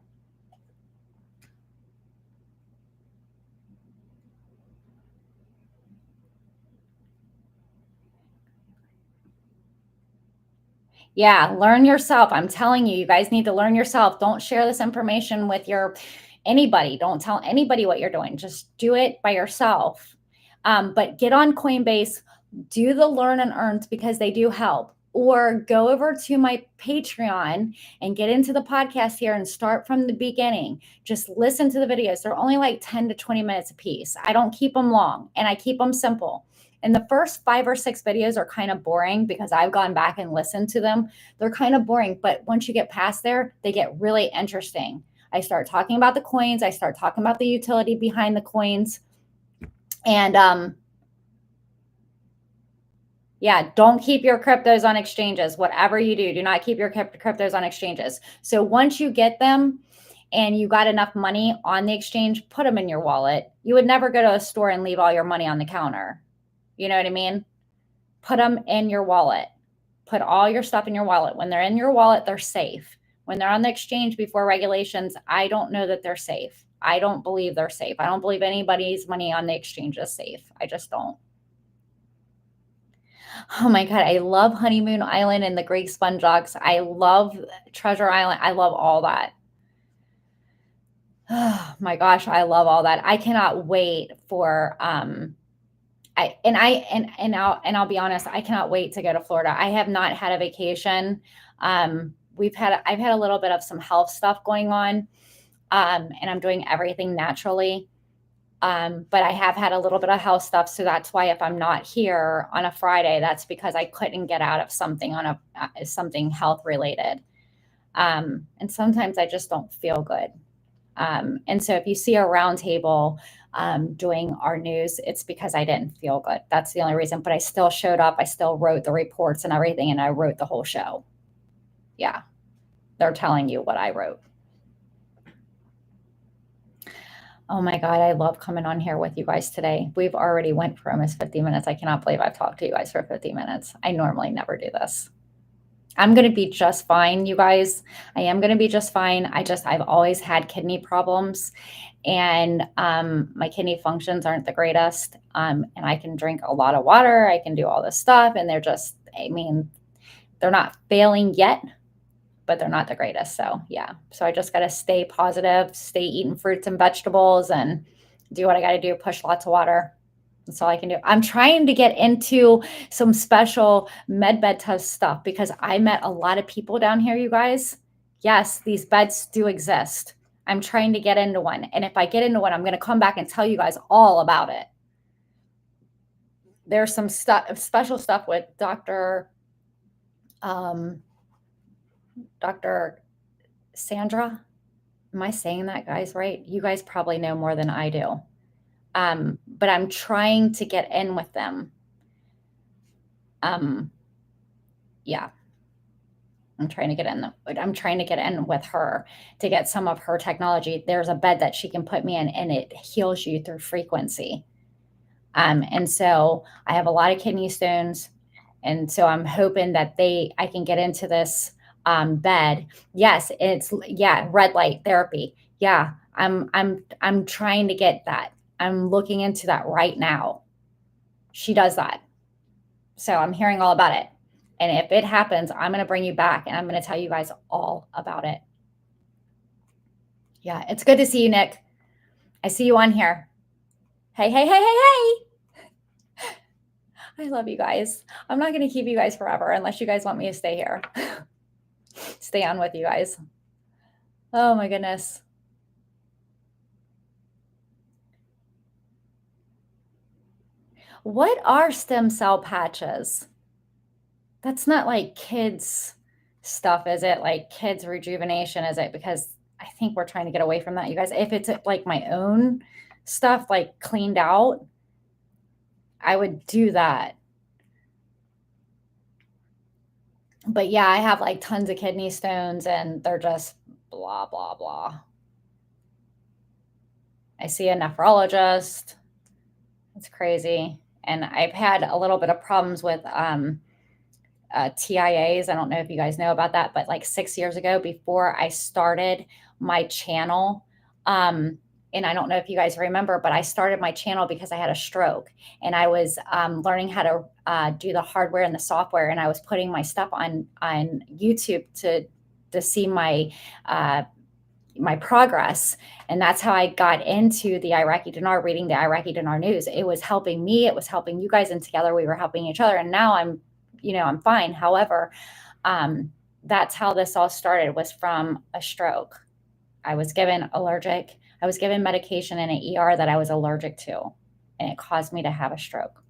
Yeah, learn yourself. I'm telling you, you guys need to learn yourself. Don't share this information with anybody. Don't tell anybody what you're doing. Just do it by yourself. But get on Coinbase, do the learn and earns because they do help. Or go over to my Patreon and get into the podcast here and start from the beginning. Just listen to the videos. They're only like 10 to 20 minutes a piece. I don't keep them long, and I keep them simple. And the first 5 or 6 videos are kind of boring because I've gone back and listened to them. They're kind of boring, but once you get past there, they get really interesting. I start talking about the coins. I start talking about the utility behind the coins. And yeah, don't keep your cryptos on exchanges. Whatever you do not keep your cryptos on exchanges. So once you get them and you got enough money on the exchange, put them in your wallet. You would never go to a store and leave all your money on the counter. You know what I mean? Put them in your wallet. Put all your stuff in your wallet. When they're in your wallet, they're safe. When they're on the exchange before regulations, I don't know that they're safe. I don't believe they're safe. I don't believe anybody's money on the exchange is safe. I just don't. Oh my God, I love Honeymoon Island and the Greek Sponge Docks. I love Treasure Island. I love all that. Oh my gosh, I love all that. I cannot wait for I'll be honest, I cannot wait to go to Florida. I have not had a vacation. I've had a little bit of some health stuff going on, and I'm doing everything naturally. But I have had a little bit of health stuff. So that's why if I'm not here on a Friday, that's because I couldn't get out of something something health related. And sometimes I just don't feel good. And so if you see a roundtable doing our news, it's because I didn't feel good. That's the only reason. But I still showed up. I still wrote the reports and everything. And I wrote the whole show. Yeah. They're telling you what I wrote. Oh my God, I love coming on here with you guys today. We've already went for almost 50 minutes. I cannot believe I've talked to you guys for 50 minutes. I normally never do this. I'm going to be just fine, you guys. I am going to be just fine. I've always had kidney problems, and my kidney functions aren't the greatest. And I can drink a lot of water. I can do all this stuff, and I mean, they're not failing yet, but they're not the greatest. So yeah. So I just got to stay positive, stay eating fruits and vegetables, and do what I got to do, push lots of water. That's all I can do. I'm trying to get into some special med bed test stuff because I met a lot of people down here, you guys. Yes, these beds do exist. I'm trying to get into one. And if I get into one, I'm going to come back and tell you guys all about it. There's some special stuff with Dr. Sandra. Am I saying that, guys, right? You guys probably know more than I do. But I'm trying to get in with them. Yeah. I'm trying to get in with her to get some of her technology. There's a bed that she can put me in, and it heals you through frequency. And so I have a lot of kidney stones. And so I'm hoping that I can get into this bed. Yes, red light therapy. Yeah, I'm trying to get that. I'm looking into that right now. She does that. So I'm hearing all about it. And if it happens, I'm going to bring you back and I'm going to tell you guys all about it. Yeah, it's good to see you, Nick. I see you on here. Hey, hey, hey, hey, hey. I love you guys. I'm not going to keep you guys forever unless you guys want me to stay here. Stay on with you guys. Oh my goodness. What are stem cell patches? That's not like kids stuff, is it? Like kids rejuvenation, is it? Because I think we're trying to get away from that, you guys. If it's like my own stuff, like cleaned out, I would do that. But yeah, I have like tons of kidney stones and they're just blah, blah, blah. I see a nephrologist. It's crazy. And I've had a little bit of problems with TIAs. I don't know if you guys know about that, but like 6 years ago, before I started my channel, and I don't know if you guys remember, but I started my channel because I had a stroke and I was learning how to do the hardware and the software, and I was putting my stuff on YouTube to see my my progress. And that's how I got into the Iraqi Dinar, reading the Iraqi Dinar news. It was helping me, it was helping you guys, and together we were helping each other. And now I'm fine. However, that's how this all started, was from a stroke. I was given medication in an ER that I was allergic to, and it caused me to have a stroke.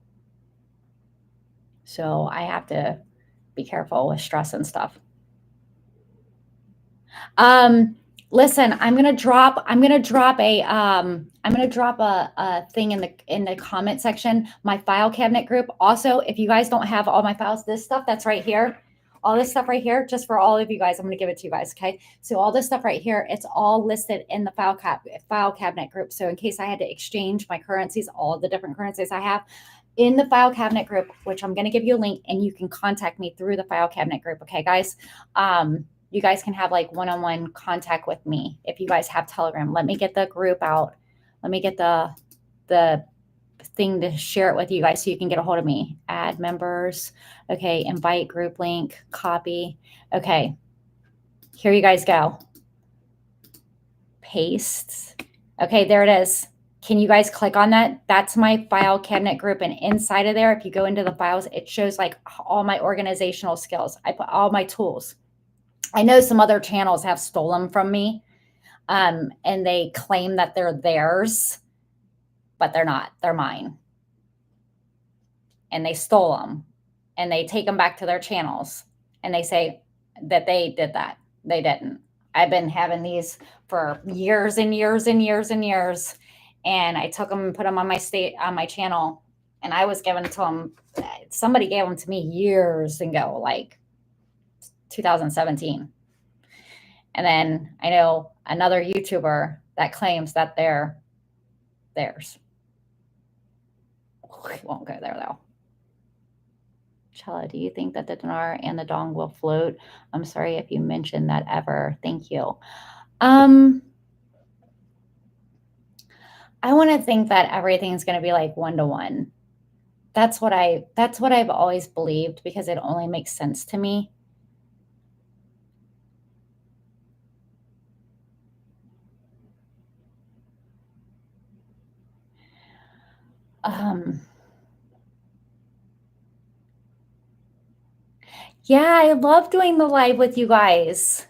So I have to be careful with stress and stuff. Listen, I'm gonna drop a thing in the comment section, my file cabinet group. Also, if you guys don't have all my files, this stuff that's right here, all this stuff right here, just for all of you guys, I'm gonna give it to you guys. Okay, so all this stuff right here, it's all listed in the file cabinet group. So in case I had to exchange my currencies, all the different currencies I have in the file cabinet group, which I'm gonna give you a link, and you can contact me through the file cabinet group. Okay, guys. You guys can have like one-on-one contact with me if you guys have Telegram. Let me get the group out. Let me get the thing to share it with you guys so you can get a hold of me. Add members. Okay, invite, group link, copy. Okay, here you guys go. Paste. Okay, there it is. Can you guys click on that? That's my file cabinet group. And inside of there, if you go into the files, it shows like all my organizational skills. I put all my tools. I know some other channels have stolen from me, and they claim that they're theirs, but they're not. They're mine. And they stole them, and they take them back to their channels, and they say that they did that. They didn't. I've been having these for years and years and years and years, and I took them and put them on my channel, and I was giving it to them. Somebody gave them to me years ago, like 2017. And then I know another YouTuber that claims that they're theirs. We won't go there though. Chella, do you think that the dinar and the dong will float? I'm sorry if you mentioned that ever. Thank you. I want to think that everything's going to be like 1-to-1. That's what I've always believed because it only makes sense to me. Yeah, I love doing the live with you guys.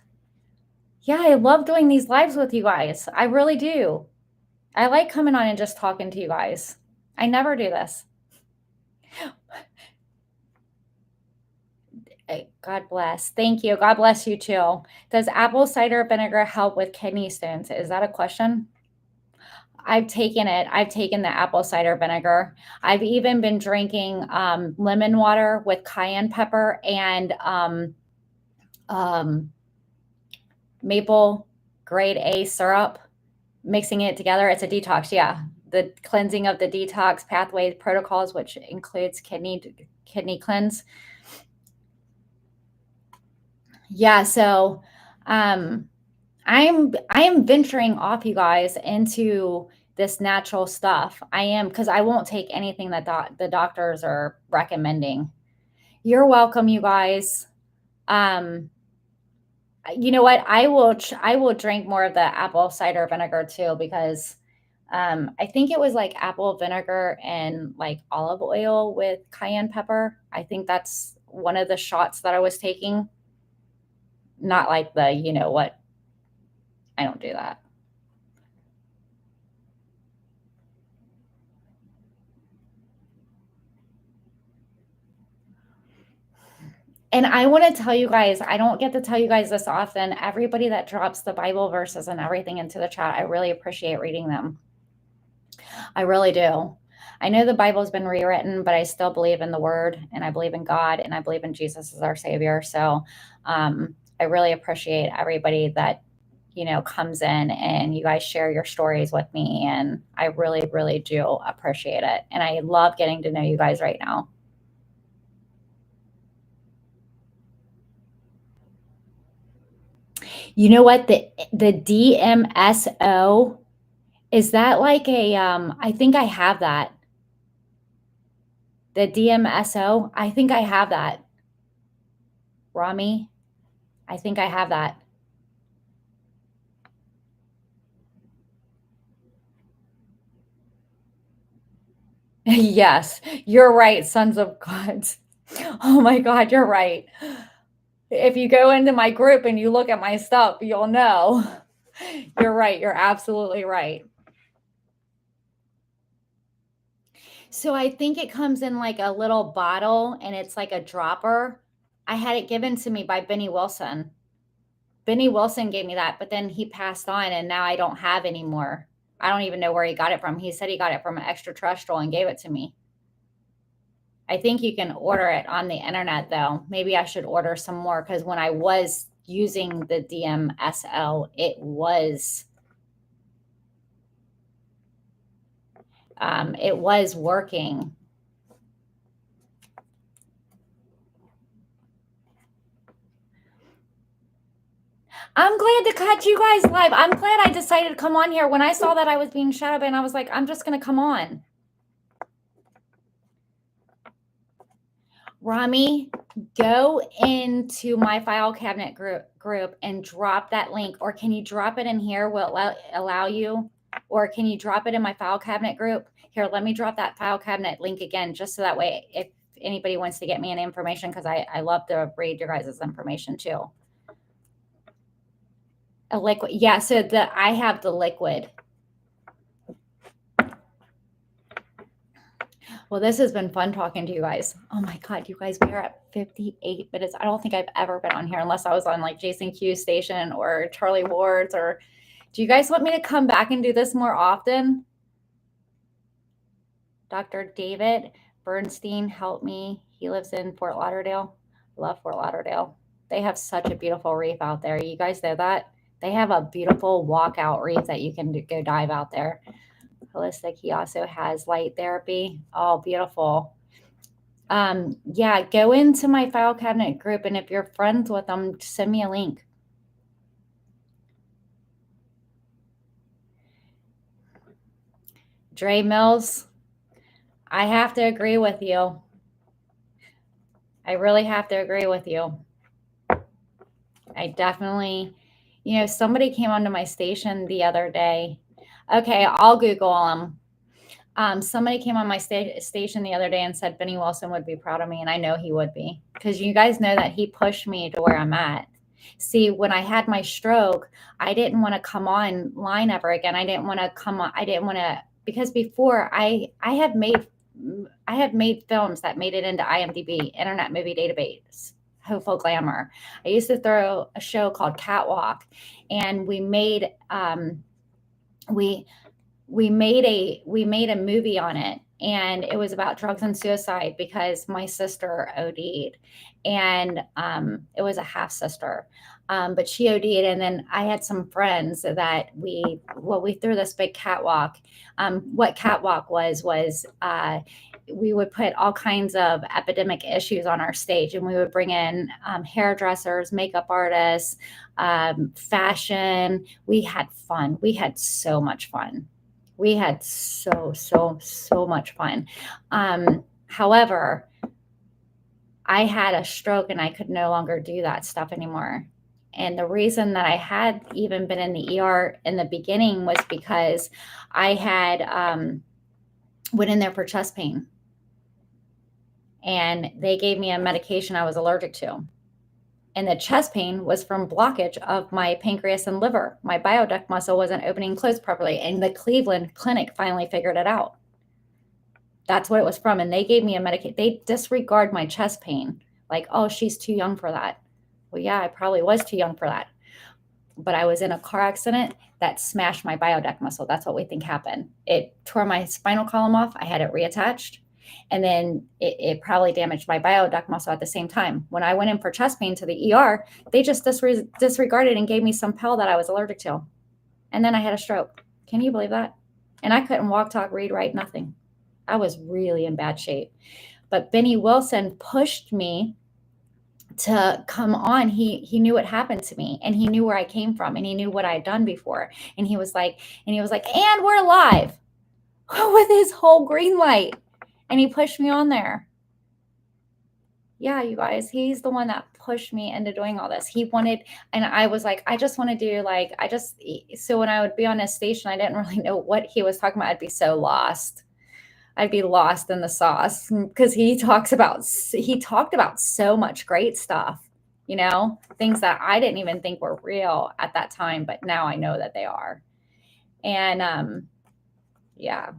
Yeah, I love doing these lives with you guys. I really do. I like coming on and just talking to you guys. I never do this. God bless. Thank you. God bless you too. Does apple cider vinegar help with kidney stones? Is that a question? I've taken it. I've taken the apple cider vinegar. I've even been drinking lemon water with cayenne pepper and maple grade A syrup, mixing it together. It's a detox. Yeah. The cleansing of the detox pathway protocols, which includes kidney cleanse. Yeah. So, I am venturing off, you guys, into this natural stuff. I am, because I won't take anything that the doctors are recommending. You're welcome, you guys. You know what? I will drink more of the apple cider vinegar too, because I think it was like apple vinegar and like olive oil with cayenne pepper. I think that's one of the shots that I was taking. Not like the, you know what? I don't do that. And I want to tell you guys, I don't get to tell you guys this often. Everybody that drops the Bible verses and everything into the chat, I really appreciate reading them. I really do. I know the Bible's been rewritten, but I still believe in the word, and I believe in God, and I believe in Jesus as our savior. So I really appreciate everybody that, you know, comes in and you guys share your stories with me. And I really, really do appreciate it. And I love getting to know you guys right now. You know what? The DMSO, is that like a I think I have that. The DMSO, I think I have that. Rami, I think I have that. Yes, you're right, sons of gods. Oh my God, you're right. If you go into my group and you look at my stuff, you'll know. You're right. You're absolutely right. So I think it comes in like a little bottle and it's like a dropper. I had it given to me by Benny Wilson. Benny Wilson gave me that, but then he passed on and now I don't have any more. I don't even know where he got it from. He said he got it from an extraterrestrial and gave it to me. I think you can order it on the internet though. Maybe I should order some more, because when I was using the DMSL, it was working. I'm glad to catch you guys live. I'm glad I decided to come on here. When I saw that I was being shadowbanned, I was like, I'm just going to come on. Rami, go into my file cabinet group and drop that link. Or can you drop it in here? Will it allow you? Or can you drop it in my file cabinet group? Here, let me drop that file cabinet link again, just so that way if anybody wants to get me any information, because I love to read your guys' information too. A liquid. Yeah, so I have the liquid. Well, this has been fun talking to you guys. Oh my God, you guys, we are at 58 minutes. I don't think I've ever been on here unless I was on like Jason Q's station or Charlie Ward's. Or do you guys want me to come back and do this more often? Dr. David Bernstein, help me. He lives in Fort Lauderdale. Love Fort Lauderdale. They have such a beautiful reef out there. You guys know that? They have a beautiful walkout reef that you can go dive out there. Holistic, he also has light therapy. Oh, beautiful. Yeah, go into my file cabinet group, and if you're friends with them, send me a link. Dre Mills, I have to agree with you. I really have to agree with you. I definitely, somebody came onto my station the other day. Okay, I'll Google them. Somebody came on my station the other day and said Benny Wilson would be proud of me, and I know he would be, because you guys know that he pushed me to where I'm at. See, when I had my stroke, I didn't want to come online ever again. I didn't want to come on. I didn't want to, because before I have made films that made it into IMDb, Internet Movie Database, Hopeful Glamour. I used to throw a show called Catwalk, and we made we made a movie on it, and it was about drugs and suicide because my sister OD'd, and it was a half sister, but she OD'd, and then I had some friends that we threw this big catwalk. What catwalk was we would put all kinds of epidemic issues on our stage, and we would bring in hairdressers, makeup artists, fashion. We had fun. We had so much fun. We had so much fun. However, I had a stroke and I could no longer do that stuff anymore. And the reason that I had even been in the ER in the beginning was because I had went in there for chest pain. And they gave me a medication I was allergic to. And the chest pain was from blockage of my pancreas and liver. My bioduct muscle wasn't opening and closed properly. And the Cleveland Clinic finally figured it out. That's what it was from. And they gave me a medication. They disregard my chest pain. Like, oh, she's too young for that. Well, yeah, I probably was too young for that. But I was in a car accident that smashed my bioduct muscle. That's what we think happened. It tore my spinal column off. I had it reattached. And then it probably damaged my bioduct muscle at the same time. When I went in for chest pain to the ER, they just disregarded and gave me some pill that I was allergic to. And then I had a stroke. Can you believe that? And I couldn't walk, talk, read, write, nothing. I was really in bad shape. But Benny Wilson pushed me to come on. He knew what happened to me, and he knew where I came from, and he knew what I had done before. And he was like, and we're live with his whole green light. And he pushed me on there. Yeah, you guys, he's the one that pushed me into doing all this. He wanted, and I was like, I just want to do so when I would be on his station, I didn't really know what he was talking about. I'd be so lost. I'd be lost in the sauce, because he talked about so much great stuff, things that I didn't even think were real at that time, but now I know that they are. And yeah.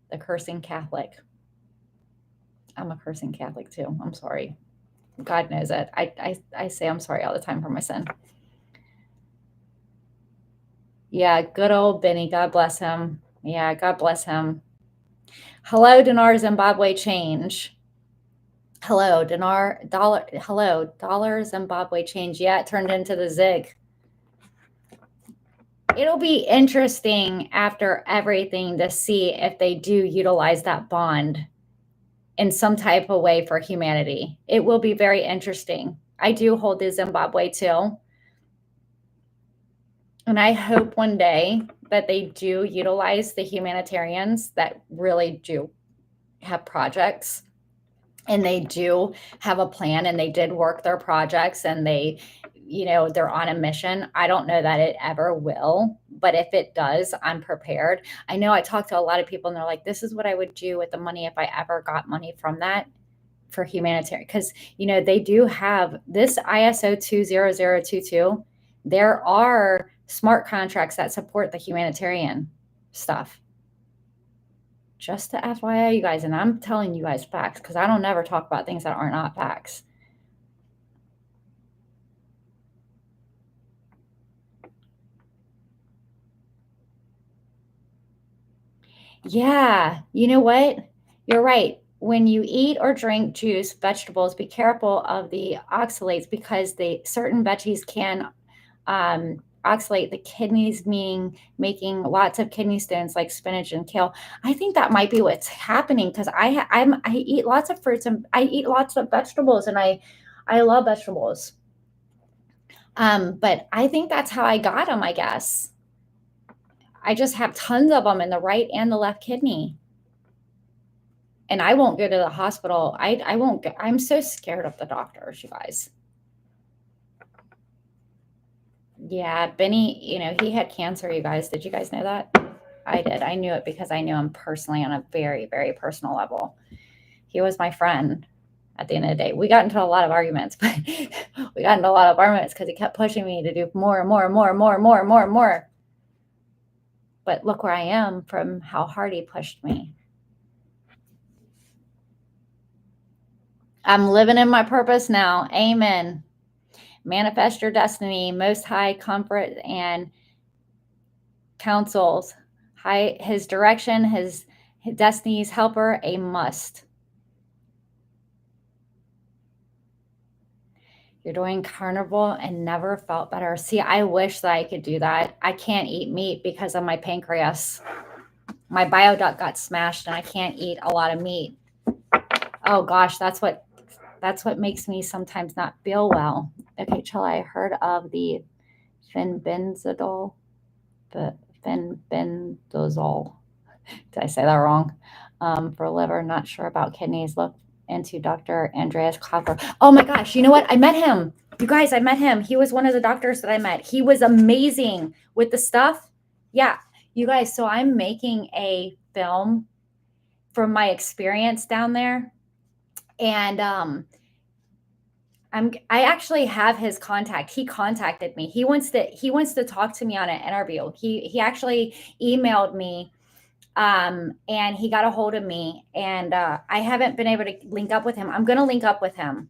The cursing Catholic. I'm a cursing Catholic too. I'm sorry. God knows it. I say I'm sorry all the time for my sin. Yeah, good old Benny. God bless him. Yeah, God bless him. Hello, Dinar Zimbabwe change. Hello, Dinar dollar. Hello, dollar Zimbabwe change. Yeah, it turned into the Zig. It'll be interesting after everything to see if they do utilize that bond in some type of way for humanity. It will be very interesting. I do hold the Zimbabwe too. And I hope one day that they do utilize the humanitarians that really do have projects, and they do have a plan, and they did work their projects, and they're on a mission. I don't know that it ever will, but if it does, I'm prepared. I know I talked to a lot of people, and they're like, this is what I would do with the money if I ever got money from that for humanitarian. Because, they do have this ISO 20022. There are smart contracts that support the humanitarian stuff. Just to FYI, you guys, and I'm telling you guys facts, because I don't never talk about things that are not facts. Yeah, you know what? You're right. When you eat or drink juice, vegetables, be careful of the oxalates, because certain veggies can oxalate the kidneys, meaning making lots of kidney stones like spinach and kale. I think that might be what's happening because I eat lots of fruits and I eat lots of vegetables, and I love vegetables. But I think that's how I got them, I guess. I just have tons of them in the right and the left kidney. And I won't go to the hospital. I won't go. I'm so scared of the doctors, you guys. Yeah, Benny, he had cancer, you guys. Did you guys know that? I did. I knew it because I knew him personally on a very, very personal level. He was my friend at the end of the day. We got into a lot of arguments, but we got into a lot of arguments because he kept pushing me to do more and more and more and more and more and more and more. But look where I am from how hard he pushed me. I'm living in my purpose now. Amen. Manifest your destiny, most high comfort and counsels. His direction, his destiny's helper, a must. You're doing carnivore and never felt better. See, I wish that I could do that. I can't eat meat because of my pancreas. My bioduct got smashed and I can't eat a lot of meat. Oh gosh, that's what makes me sometimes not feel well. Okay, Chella, I heard of the fenbendazole. Fenbendazole. Did I say that wrong? For liver, not sure about kidneys. Look into Dr. Andreas Klopper. Oh my gosh, you know what? I met him. You guys, I met him. He was one of the doctors that I met. He was amazing with the stuff. Yeah, you guys, so I'm making a film from my experience down there. And I actually have his contact. He contacted me. He wants to talk to me on an interview. He actually emailed me, and he got a hold of me, and I haven't been able to link up with him. I'm going to link up with him.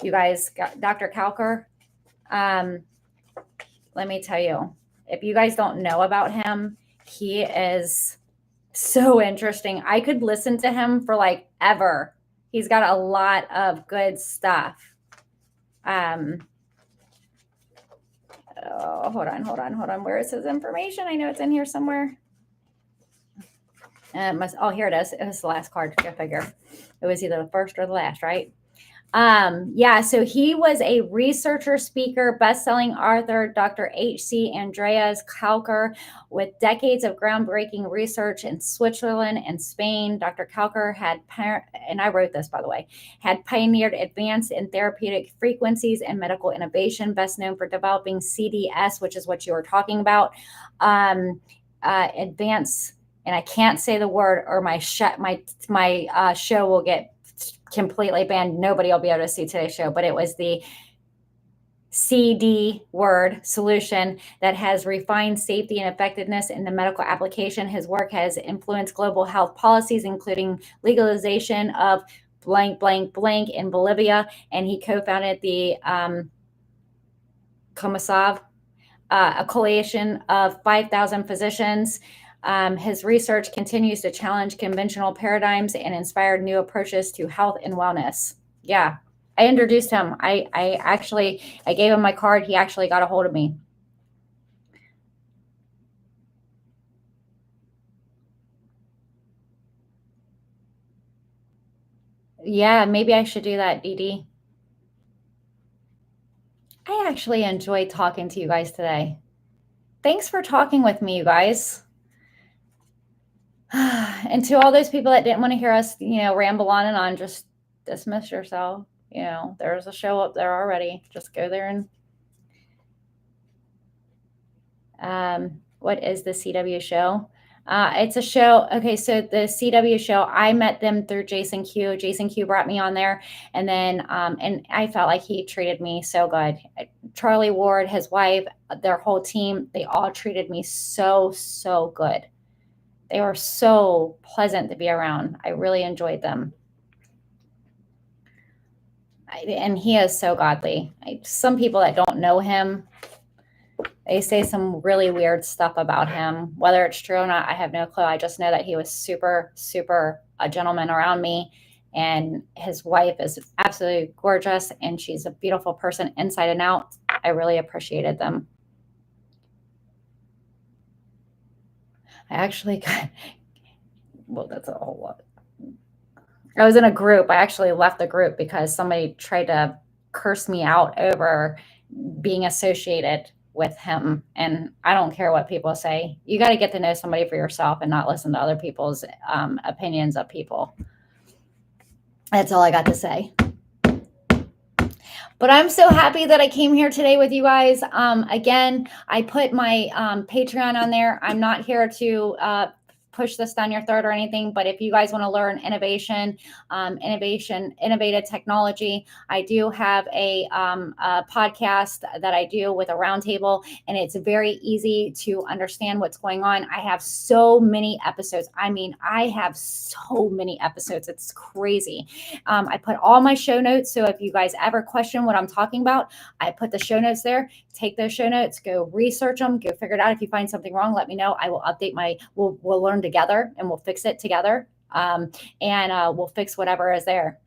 You guys, Dr. Kalker. Let me tell you, if you guys don't know about him, he is so interesting. I could listen to him for like ever. He's got a lot of good stuff. Oh, hold on. Where is his information? I know it's in here somewhere. Here it is. It was the last card. Go figure. It was either the first or the last, right? Yeah, so he was a researcher, speaker, best-selling author, Dr. H.C. Andreas Kalker, with decades of groundbreaking research in Switzerland and Spain. Dr. Kalker and I wrote this, by the way, had pioneered advanced in therapeutic frequencies and medical innovation, best known for developing CDS, which is what you were talking about, advanced, and I can't say the word or my show will get completely banned. Nobody will be able to see today's show, but it was the CD word solution that has refined safety and effectiveness in the medical application. His work has influenced global health policies, including legalization of blank, blank, blank in Bolivia. And he co-founded the COMASAV, a coalition of 5,000 physicians. His research continues to challenge conventional paradigms and inspire new approaches to health and wellness. Yeah, I introduced him. I gave him my card. He actually got a hold of me. Yeah, maybe I should do that, Dee Dee. I actually enjoyed talking to you guys today. Thanks for talking with me, you guys. And to all those people that didn't want to hear us, ramble on and on, just dismiss yourself. There's a show up there already. Just go there and what is the CW show? It's a show. Okay, so the CW show, I met them through Jason Q. Jason Q brought me on there, and then and I felt like he treated me so good. Charlie Ward, his wife, their whole team, they all treated me so good. They were so pleasant to be around. I really enjoyed them. And he is so godly. Some people that don't know him, they say some really weird stuff about him. Whether it's true or not, I have no clue. I just know that he was super a gentleman around me. And his wife is absolutely gorgeous. And she's a beautiful person inside and out. I really appreciated them. I actually got, well, that's a whole lot. I was in a group. I actually left the group because somebody tried to curse me out over being associated with him. And I don't care what people say. You got to get to know somebody for yourself and not listen to other people's opinions of people. That's all I got to say. But I'm so happy that I came here today with you guys. Again, I put my Patreon on there. I'm not here to push this down your throat or anything, but if you guys want to learn innovative technology, I do have a podcast that I do with a roundtable, and it's very easy to understand what's going on. I have so many episodes. I mean, I have so many episodes. It's crazy. I put all my show notes. So if you guys ever question what I'm talking about, I put the show notes there. Take those show notes, go research them, go figure it out. If you find something wrong, let me know. I will update we'll learn together and we'll fix it together. And we'll fix whatever is there.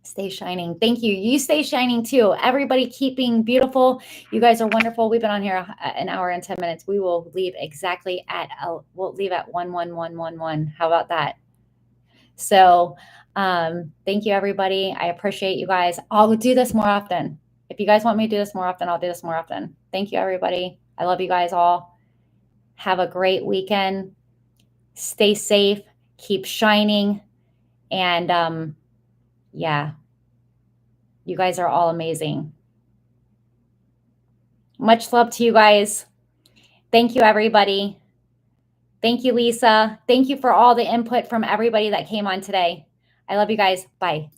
Stay shining. Thank you. You stay shining too. Everybody keep being beautiful. You guys are wonderful. We've been on here an hour and 10 minutes. We will leave exactly we'll leave at 11111. How about that? So thank you, everybody. I appreciate you guys. I'll do this more often. If you guys want me to do this more often, I'll do this more often. Thank you, everybody. I love you guys all. Have a great weekend. Stay safe. Keep shining. And yeah, you guys are all amazing. Much love to you guys. Thank you, everybody. Thank you, Lisa. Thank you for all the input from everybody that came on today. I love you guys. Bye.